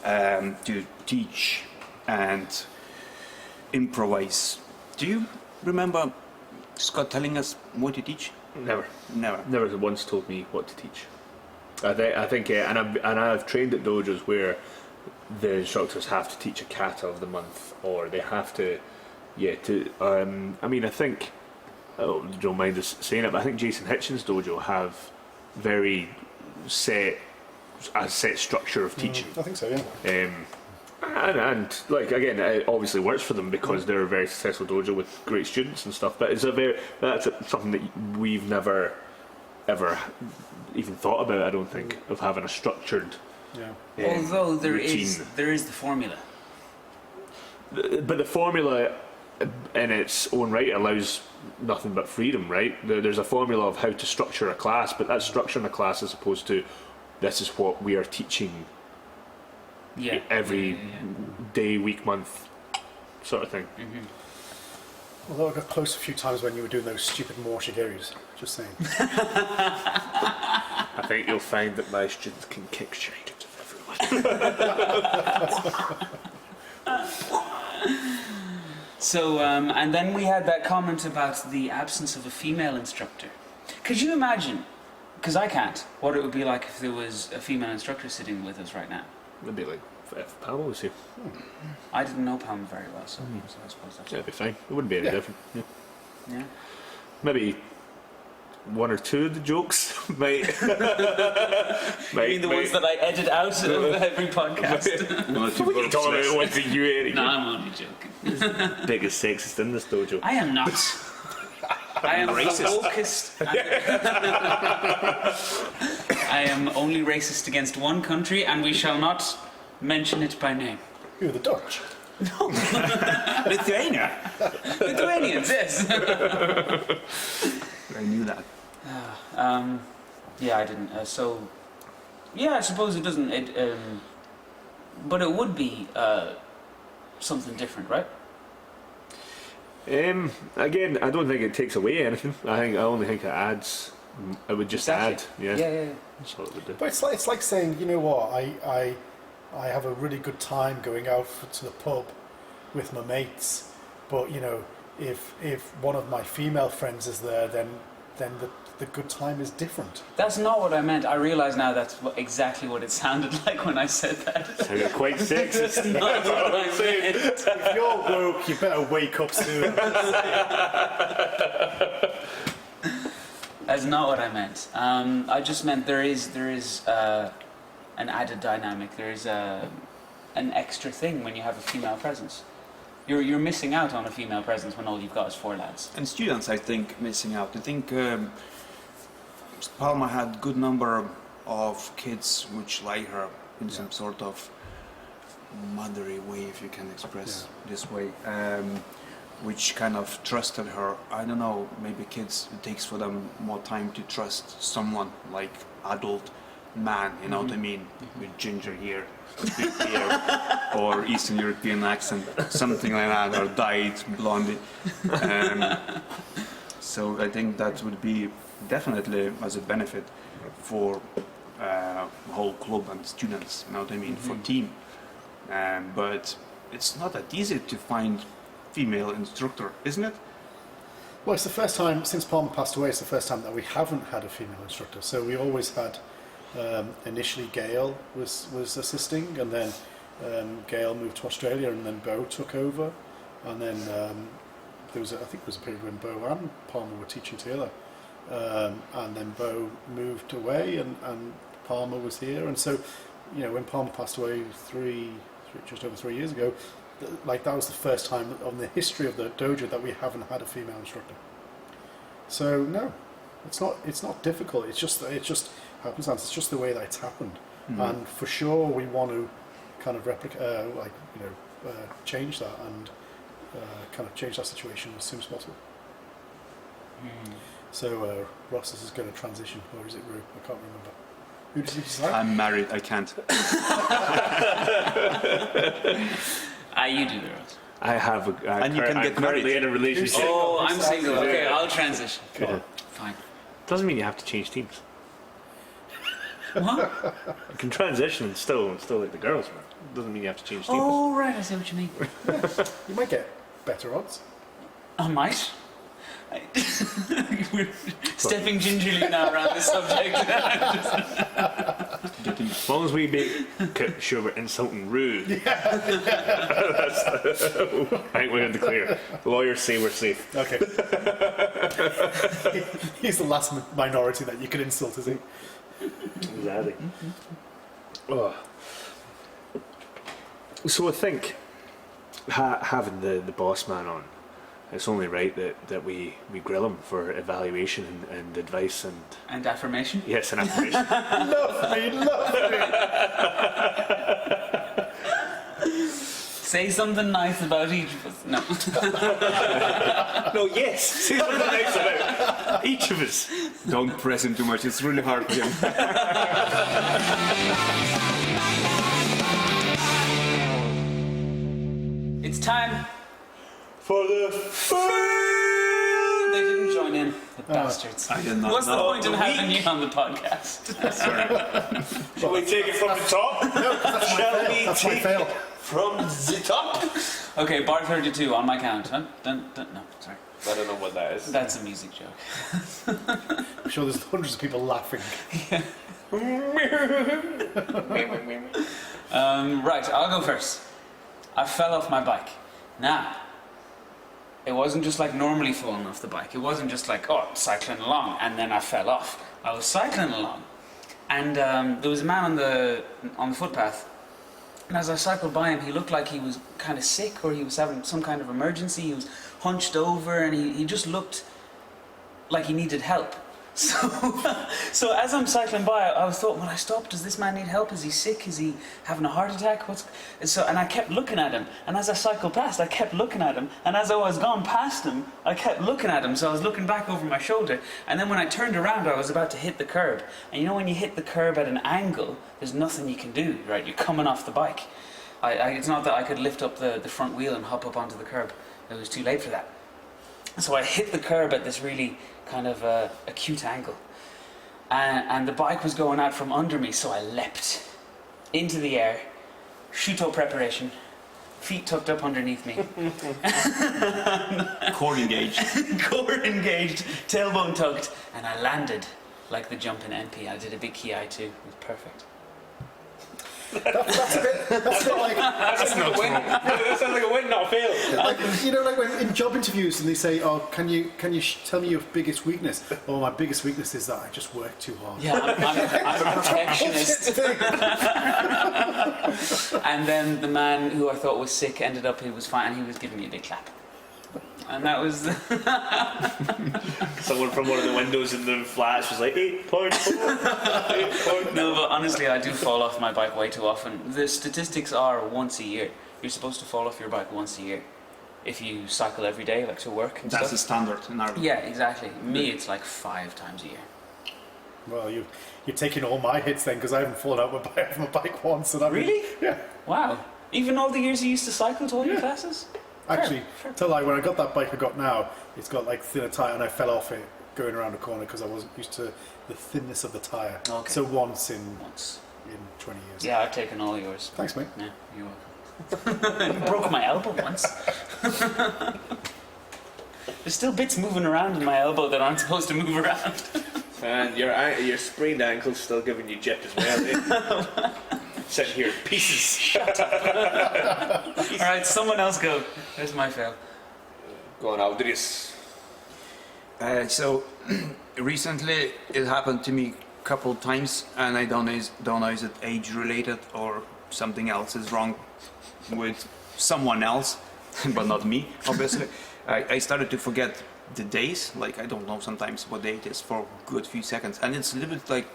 to teach and improvise. Do you remember Scott telling us what to teach? Never Never. once told me what to teach. I think and I've trained at dojos where the instructors have to teach a kata of the month, or they have to, I mean, I think, don't mind us saying it, but I think Jason Hitchens' dojo have very set structure of teaching. I think so, yeah. And like again, it obviously works for them because they're a very successful dojo with great students and stuff. But that's something that we've never ever even thought about. I don't think of having a structured. Yeah. Although there routine. is the formula. But the formula in its own right allows nothing but freedom, right? There's a formula of how to structure a class, but that's structuring a class as opposed to this is what we are teaching every day, week, month, sort of thing. Although I got close a few times when you were doing those stupid morshigeris. Just saying. I think you'll find that my students can kick shite out of everyone. So, and then we had that comment about the absence of a female instructor. Could you imagine, because I can't, what it would be like if there was a female instructor sitting with us right now? It'd be like if Pamela was here. I didn't know Pam very well, so I suppose that's... Yeah, it'd be fine. It wouldn't be any different. Yeah. Yeah. Maybe one or two of the jokes might. You mean the ones that I edit out of every podcast? What are you talking about? Ones that you edit? No, I'm only joking. Biggest sexist in this dojo. I am not. I am racist. I am only racist against one country, and we shall not mention it by name. Who, the Dutch? No. Lithuania. Lithuanians, yes. I knew that. Yeah, I didn't. So, yeah, I suppose it doesn't. But it would be something different, right? Again, I don't think it takes away anything. I only think it adds. It would just add. Yeah. Yeah. That's what it would do. But it's like saying, you know what, I have a really good time going out to the pub with my mates, but you know, if one of my female friends is there, then the good time is different. That's not what I meant. I realise now that's exactly what it sounded like when I said that. Sounded quite sexist. Not what I meant. If you're woke, you better wake up soon. That's not what I meant. I just meant there is an added dynamic. There is an extra thing when you have a female presence. You're missing out on a female presence when all you've got is 4 lads. And students, I think, missing out. I think Palma had good number of kids which like her in some sort of motherly way, if you can express this way, which kind of trusted her. I don't know, maybe kids, it takes for them more time to trust someone like adult man, you know what I mean, with ginger hair, big beard, or Eastern European accent, something like that, or dyed blondie. So I think that would be definitely as a benefit for whole club and students, you know what I mean, for team. But it's not that easy to find female instructor, isn't it? Well, it's the first time since Palmer passed away. It's the first time that we haven't had a female instructor. So we always had. Initially, Gail was assisting, and then Gail moved to Australia, and then Bo took over, and then I think there was a period when Bo and Palmer were teaching together, and then Bo moved away, and Palmer was here, and so you know when Palmer passed away just over 3 years ago, like that was the first time on the history of the dojo that we haven't had a female instructor. So no, it's not difficult. It's just happenstance. It's just the way that it's happened, and for sure we want to kind of change that and kind of change that situation as soon as possible. So Ross is going to transition, or is it Rue? I can't remember. Who did you decide? I'm married, I can't. You do the Ross. I have And you can I'm get currently married. in a relationship. Oh, I'm single. Okay, I'll transition. Yeah. Fine. Doesn't mean you have to change teams. What? You can transition and still like the girls, man. Doesn't mean you have to change teams. Oh, right, I see what you mean. You might get better odds. I might. We're stepping gingerly now around this subject. As long as we make sure we're insulting Rue. I think we're going to declare. Lawyers say we're safe. Okay. He's the last minority that you can insult, is he? Exactly. Oh. So I think having the boss man on, it's only right that we grill him for evaluation and advice And affirmation? yes, and affirmation. Love me. Say something nice about each of us. No. No, yes, say something nice about each of us. Don't press him too much. It's really hard for him. It's time. For the They didn't join in, the bastards. I did not What's the know. point in having you on the podcast? shall we take it from the top? Shall we That's my take fail. it from the top? Okay, bar 32 on my count. No, sorry. I don't know what that is. That's a music joke. I'm sure there's hundreds of people laughing. Right, I'll go first. I fell off my bike. Now, it wasn't just like normally falling off the bike. It wasn't just like, oh, I'm cycling along and then I fell off. I was cycling along, and there was a man on the footpath. And as I cycled by him, he looked like he was kind of sick, or he was having some kind of emergency. He was hunched over, and he just looked like he needed help. So as I'm cycling by, I thought, when I stop, does this man need help? Is he sick? Is he having a heart attack? And I kept looking at him. And as I cycled past, I kept looking at him. And as I was gone past him, I kept looking at him. So I was looking back over my shoulder. And then when I turned around, I was about to hit the curb. And you know, when you hit the curb at an angle, there's nothing you can do, right? You're coming off the bike. It's not that I could lift up the front wheel and hop up onto the curb. It was too late for that. So I hit the curb at this really kind of acute angle. And the bike was going out from under me, so I leapt into the air, shuto preparation, feet tucked up underneath me. Core engaged. Core engaged, tailbone tucked, and I landed like the jump in NP. I did a big ki too. It was perfect. That's a bit like, That sounds like a win, not a fail. like, you know, like when in job interviews and they say, "Oh, can you tell me your biggest weakness?" Oh, my biggest weakness is that I just work too hard. Yeah, I'm a perfectionist. And then the man who I thought was sick ended up, he was fine, and he was giving me a big clap. And that was... Someone from one of the windows in the flats was like 8.4. 8.4. No, but honestly, I do fall off my bike way too often. The statistics are once a year. You're supposed to fall off your bike once a year. If you cycle every day, like to work and That's the stuff. standard in Ireland. Yeah, exactly. Me, it's like 5 times a year. Well, you're taking all my hits then, because I haven't fallen out of my bike once. And Really? Yeah. Wow. Even all the years you used to cycle to all your classes? Actually, tell like when I got that bike I got now, it's got like thinner tyre, and I fell off it going around a corner because I wasn't used to the thinness of the tyre. Okay. So once in 20 years. Yeah, I've taken all yours. Thanks, mate. Yeah, you're welcome. Broke my elbow once. There's still bits moving around in my elbow that aren't supposed to move around. And your sprained ankle's still giving you jip as well, eh? Sitting here in pieces. Alright, someone else go. There's my fail. Go on, Aldrius. So recently it happened to me a couple of times, and I don't know is it age related or something else is wrong with someone else, but not me, obviously. I started to forget the days, like I don't know sometimes what day it is for a good few seconds, and it's a little bit like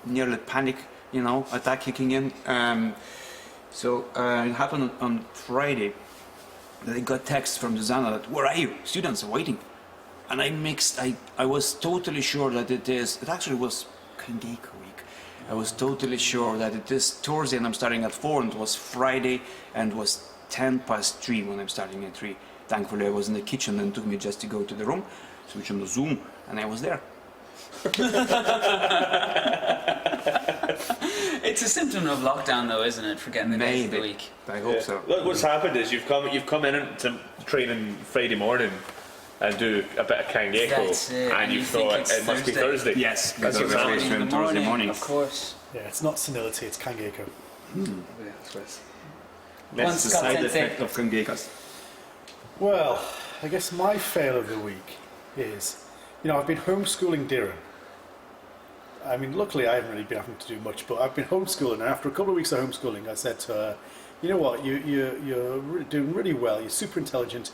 nearly panic, you know, attack kicking in. So it happened on Friday that I got text from Susanna that, where are you? Students are waiting. And I was totally sure that it actually was Kangeka week. I was totally sure that it is Thursday and I'm starting at 4, and it was Friday and it was 3:10 when I'm starting at 3. Thankfully I was in the kitchen, and it took me just to go to the room, switch on the Zoom, and I was there. It's a symptom of lockdown though, isn't it? Forgetting the days of the Maybe. week. I hope so. Look, what's happened is you've come in to training Friday morning and do a bit of Kangeko, That's it, and and you you think thought it's it must be Thursday. Yes, Because because you're I traveling was in the Thursday morning. Of course. Yeah, it's not senility, it's Kangeko. That's Once the Scott side said effect of Kangekas. Well, I guess my fail of the week is, I've been homeschooling Darren. I mean, luckily I haven't really been having to do much, but I've been homeschooling, and after a couple of weeks of homeschooling, I said to her, you know what, you're doing really well, you're super intelligent.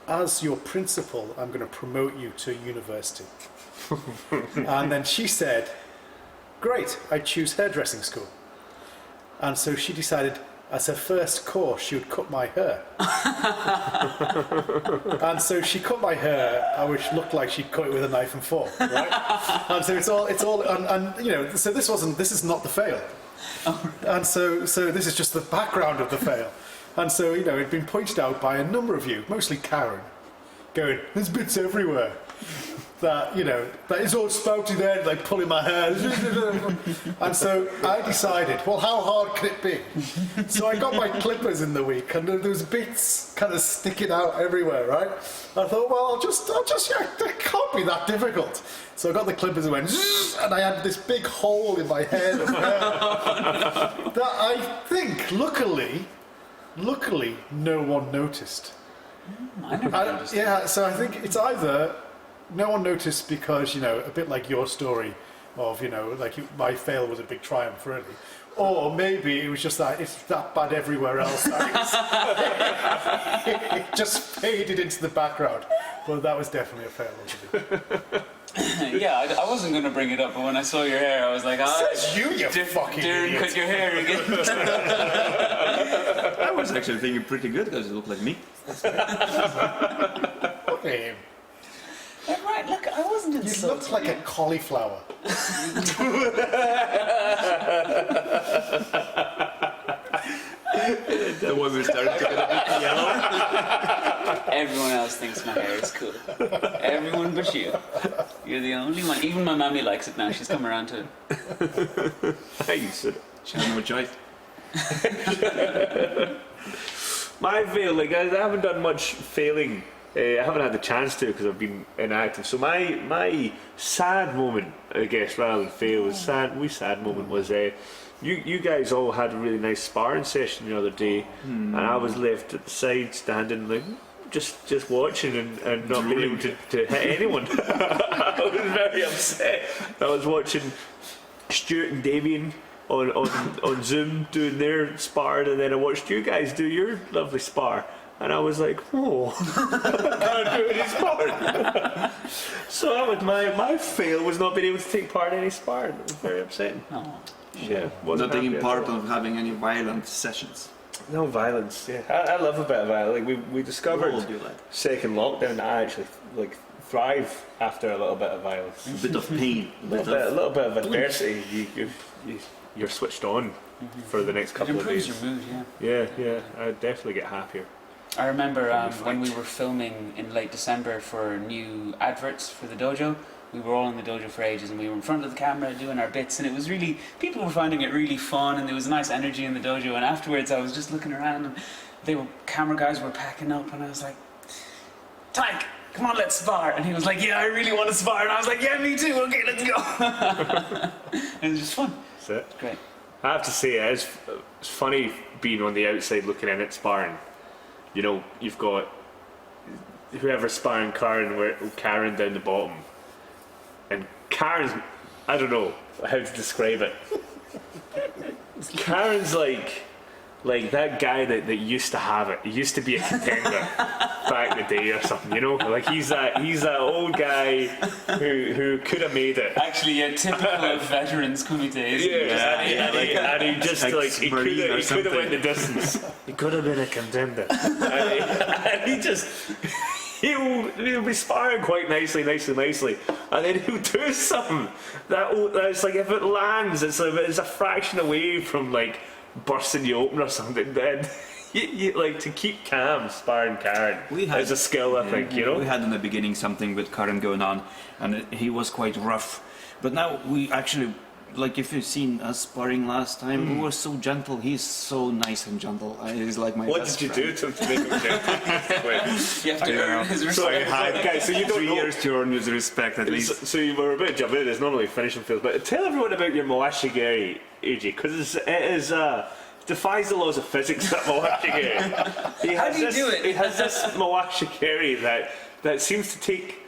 As your principal, I'm going to promote you to university. And then she said, great, I choose hairdressing school. And so she decided, as her first course, she would cut my hair. And so she cut my hair, which looked like she'd cut it with a knife and fork, right? And so it's all, and you know, so this is not the fail. And so this is just the background of the fail. And so, you know, it'd been pointed out by a number of you, mostly Karen, going, there's bits everywhere. That, you know, that is all spouty there, like pulling my hair. And so I decided, well, how hard can it be? So I got my clippers in the week, and there was bits kind of sticking out everywhere, right? I thought, well, I'll just, yeah, it can't be that difficult. So I got the clippers and went, and I had this big hole in my head of hair. That I think, luckily, no one noticed. I never noticed. Yeah, so I think it's either no one noticed because, you know, a bit like your story of, you know, like my fail was a big triumph, really. Or maybe it was just that it's that bad everywhere else. It just faded into the background. Well, that was definitely a fail. Yeah, I wasn't going to bring it up, but when I saw your hair, I was like, Says you fucking Darren, idiot. cut your hair again. I was actually thinking pretty good because it looked like me. Okay. Right, look, I wasn't You insulting. looked like a cauliflower. That was we started to get a bit yellow. Everyone else thinks my hair is cool. Everyone but you. You're the only one. Even my mammy likes it now. She's come around to it. I used it. She had no choice. My fail, like I haven't done much failing. I haven't had the chance to because I've been inactive. So my sad moment, I guess, rather than fail, was sad moment was you guys all had a really nice sparring session the other day, and I was left at the side standing like just watching and not being able to hit anyone. I was very upset. I was watching Stuart and Damien on Zoom doing their spar, and then I watched you guys do your lovely spar. And I was like, oh, I can't do any sparring. So that was my fail, was not being able to take part in any sparring. It was very upsetting. Oh. Yeah, wasn't Not taking happy part at all. of having any violent sessions. No violence. Yeah, I love a bit of violence. Like we discovered All do that. second lockdown, I actually like thrive after a little bit of violence. A bit of pain. A little bit of adversity. You're switched on for the next It couple of improves days. your mood, yeah. Yeah, I definitely get happier. I remember when we were filming in late December for new adverts for the dojo. We were all in the dojo for ages, and we were in front of the camera doing our bits, and it was really, people were finding it really fun, and there was a nice energy in the dojo. And afterwards, I was just looking around, and camera guys were packing up, and I was like, Tyke, come on, let's spar. And he was like, yeah, I really want to spar. And I was like, yeah, me too. Okay, let's go. It was just fun. That's it. Great. I have to say, it's funny being on the outside looking in at sparring. You know, you've got whoever's sparring Karen down the bottom. And Karen's, I don't know how to describe it. Karen's like that guy that used to have it. He used to be a contender back in the day or something, you know? Like he's that old guy who could have made it. Actually, yeah, typical of veterans kumite, isn't it? And he just he could have went the distance. He could have been a contender. and he just he'll be sparring quite nicely, and then he'll do something that's like if it lands, it's a fraction away from like bursting you open or something. Then you like to keep calm sparring Karen is a skill, I think, you know. We had in the beginning something with Karen going on, and he was quite rough. But now we actually, like if you've seen us sparring last time, we were so gentle. He's so nice and gentle. He's like my What best did you friend. do to make him gentle? You have to earn his respect. Okay, so you don't 3 know. years to earn his respect at least. So you were a bit jumping in. There's normally finishing fields, but tell everyone about your Mawashigiri, AJ, because it defies the laws of physics. That Mawashigiri. How do you do it? He has this Mawashigiri that seems to take.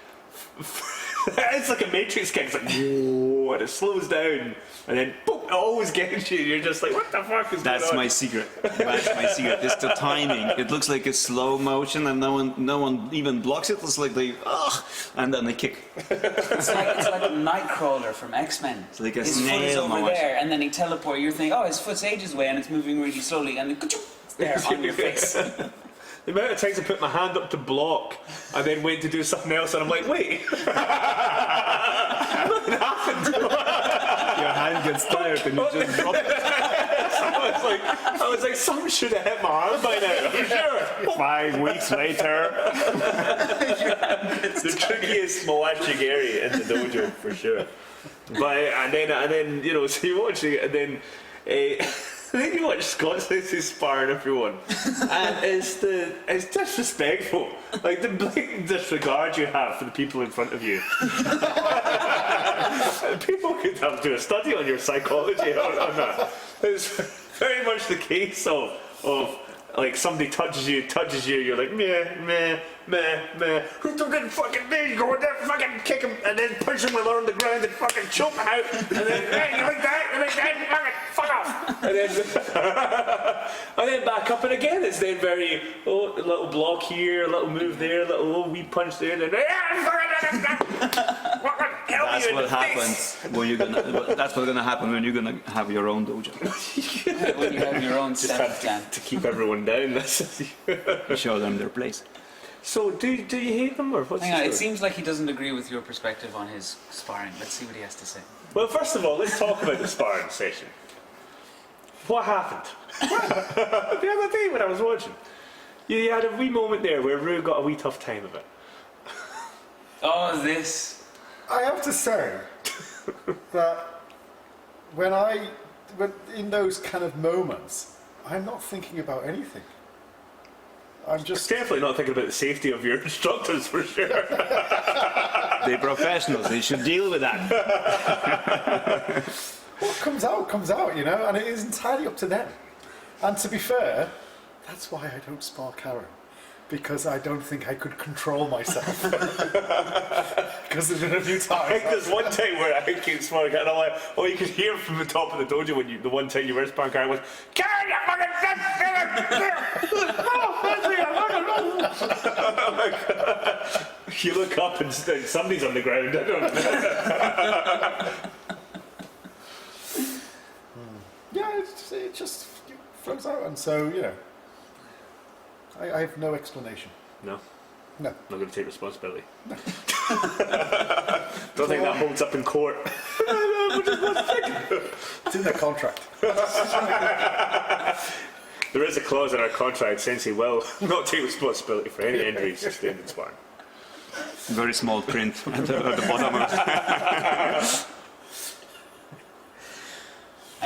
It's like a matrix kick. It's like whoa, and it slows down, and then boom, it always gets you. You're just like, what the fuck is That's going on? my secret. That's my secret. It's the timing. It looks like a slow motion, and no one even blocks it. It's like they, and then they kick. It's like Nightcrawler from X-Men. It's like a his foot is snail over motion. there, and then he teleports. You're thinking, oh, his foot's ages away, and it's moving really slowly, and then it's there on your face. The amount of times I put my hand up to block and then went to do something else, and I'm like, wait. Nothing happened. Your hand gets tired, and you just drop it. I was like, something should have hit my arm by now. I'm sure. 5 weeks later. The trickiest magic area in the dojo for sure. But and then you know, so you watch it, and then then you watch Scott Sensei's sparring everyone, and it's disrespectful. Like the blatant disregard you have for the people in front of you. People could have to do a study on your psychology on that. It's very much the case of like somebody touches you, you're like meh. Who took that fucking me? You go in there, fucking kick him, and then punch him on the ground and fucking choke him out, and then hey, you like that, fuck off, and then back up, and again it's then very a little block here, a little move there, a little wee punch there, and then That's what happens when you're gonna. That's what's gonna happen when you're gonna have your own dojo. When you have your own setup plan. to keep everyone down. Show them their place. So do you hate them, or what's Hang the on, it story? seems like he doesn't agree with your perspective on his sparring. Let's see what he has to say. Well, first of all, let's talk about the sparring session. What happened? The other day when I was watching, you had a wee moment there where Rue got a wee tough time of it. Oh, this. I have to say that when in those kind of moments, I'm not thinking about anything. I'm just Definitely not thinking about the safety of your instructors for sure. They're professionals. They should deal with that. what comes out, you know, and it is entirely up to them. And to be fair, that's why I don't spar Karen. Because I don't think I could control myself. Because there's been a few I times. think there's one time where I came sparring and I'm like, oh, you could hear from the top of the dojo when the one time you were sparring Karen was, Karen, you fucking You look up and somebody's on the ground. I don't know. Yeah, it just flows out, and so you know, I have no explanation. No, No. not going to take responsibility. Don't think that holds up in court. It's in their contract. There is a clause in our contract saying he will not take responsibility for any injuries sustained in sparring. Very small print at the bottom of it.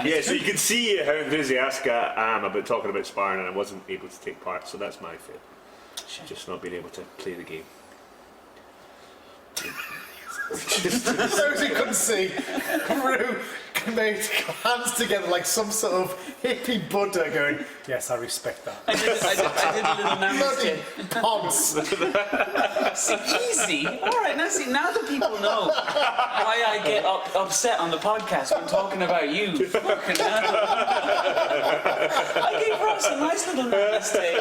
Yeah, so you can see how enthusiastic I am about talking about sparring, and I wasn't able to take part, so that's my fail. Just not being able to play the game. Those who couldn't see, Rue made hands together like some sort of hippie Buddha going, yes, I respect that. I did a little Bloody namaste. ponce. Easy. All right, now that people know why I get upset on the podcast when talking about you. Fucking hell. I gave Ross a nice little namaste.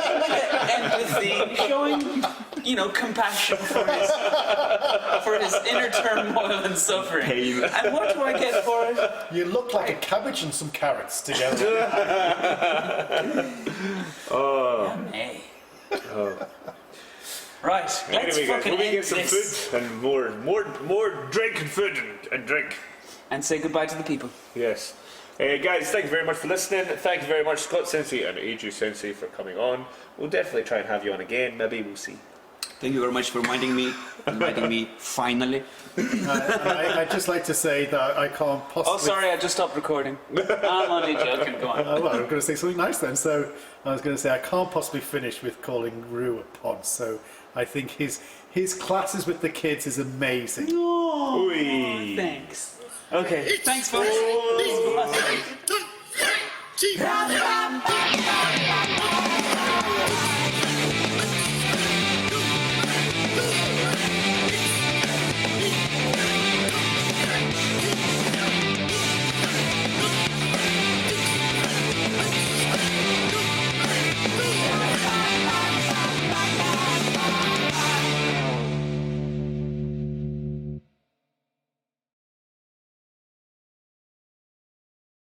Showing a bit of empathy, showing, compassion for his inner turmoil and suffering. Pain. And what do I get for it? You look like a cabbage and some carrots together. Hey. Right, let's Anyway, guys, fucking we'll end get some this food and more drink and food and drink. and say goodbye to the people. Yes. Guys, thank you very much for listening. Thank you very much, Scott Sensei and Eiju Sensei, for coming on. We'll definitely try and have you on again. Maybe we'll see. Thank you very much for inviting me finally. I'd just like to say that I can't possibly... Oh, sorry, I just stopped recording. I'm only joking, go on. Well, I'm going to say something nice then. So I was going to say I can't possibly finish with calling Rue a ponce. So I think his classes with the kids is amazing. Oi. Thanks. Okay, thanks folks. Bye.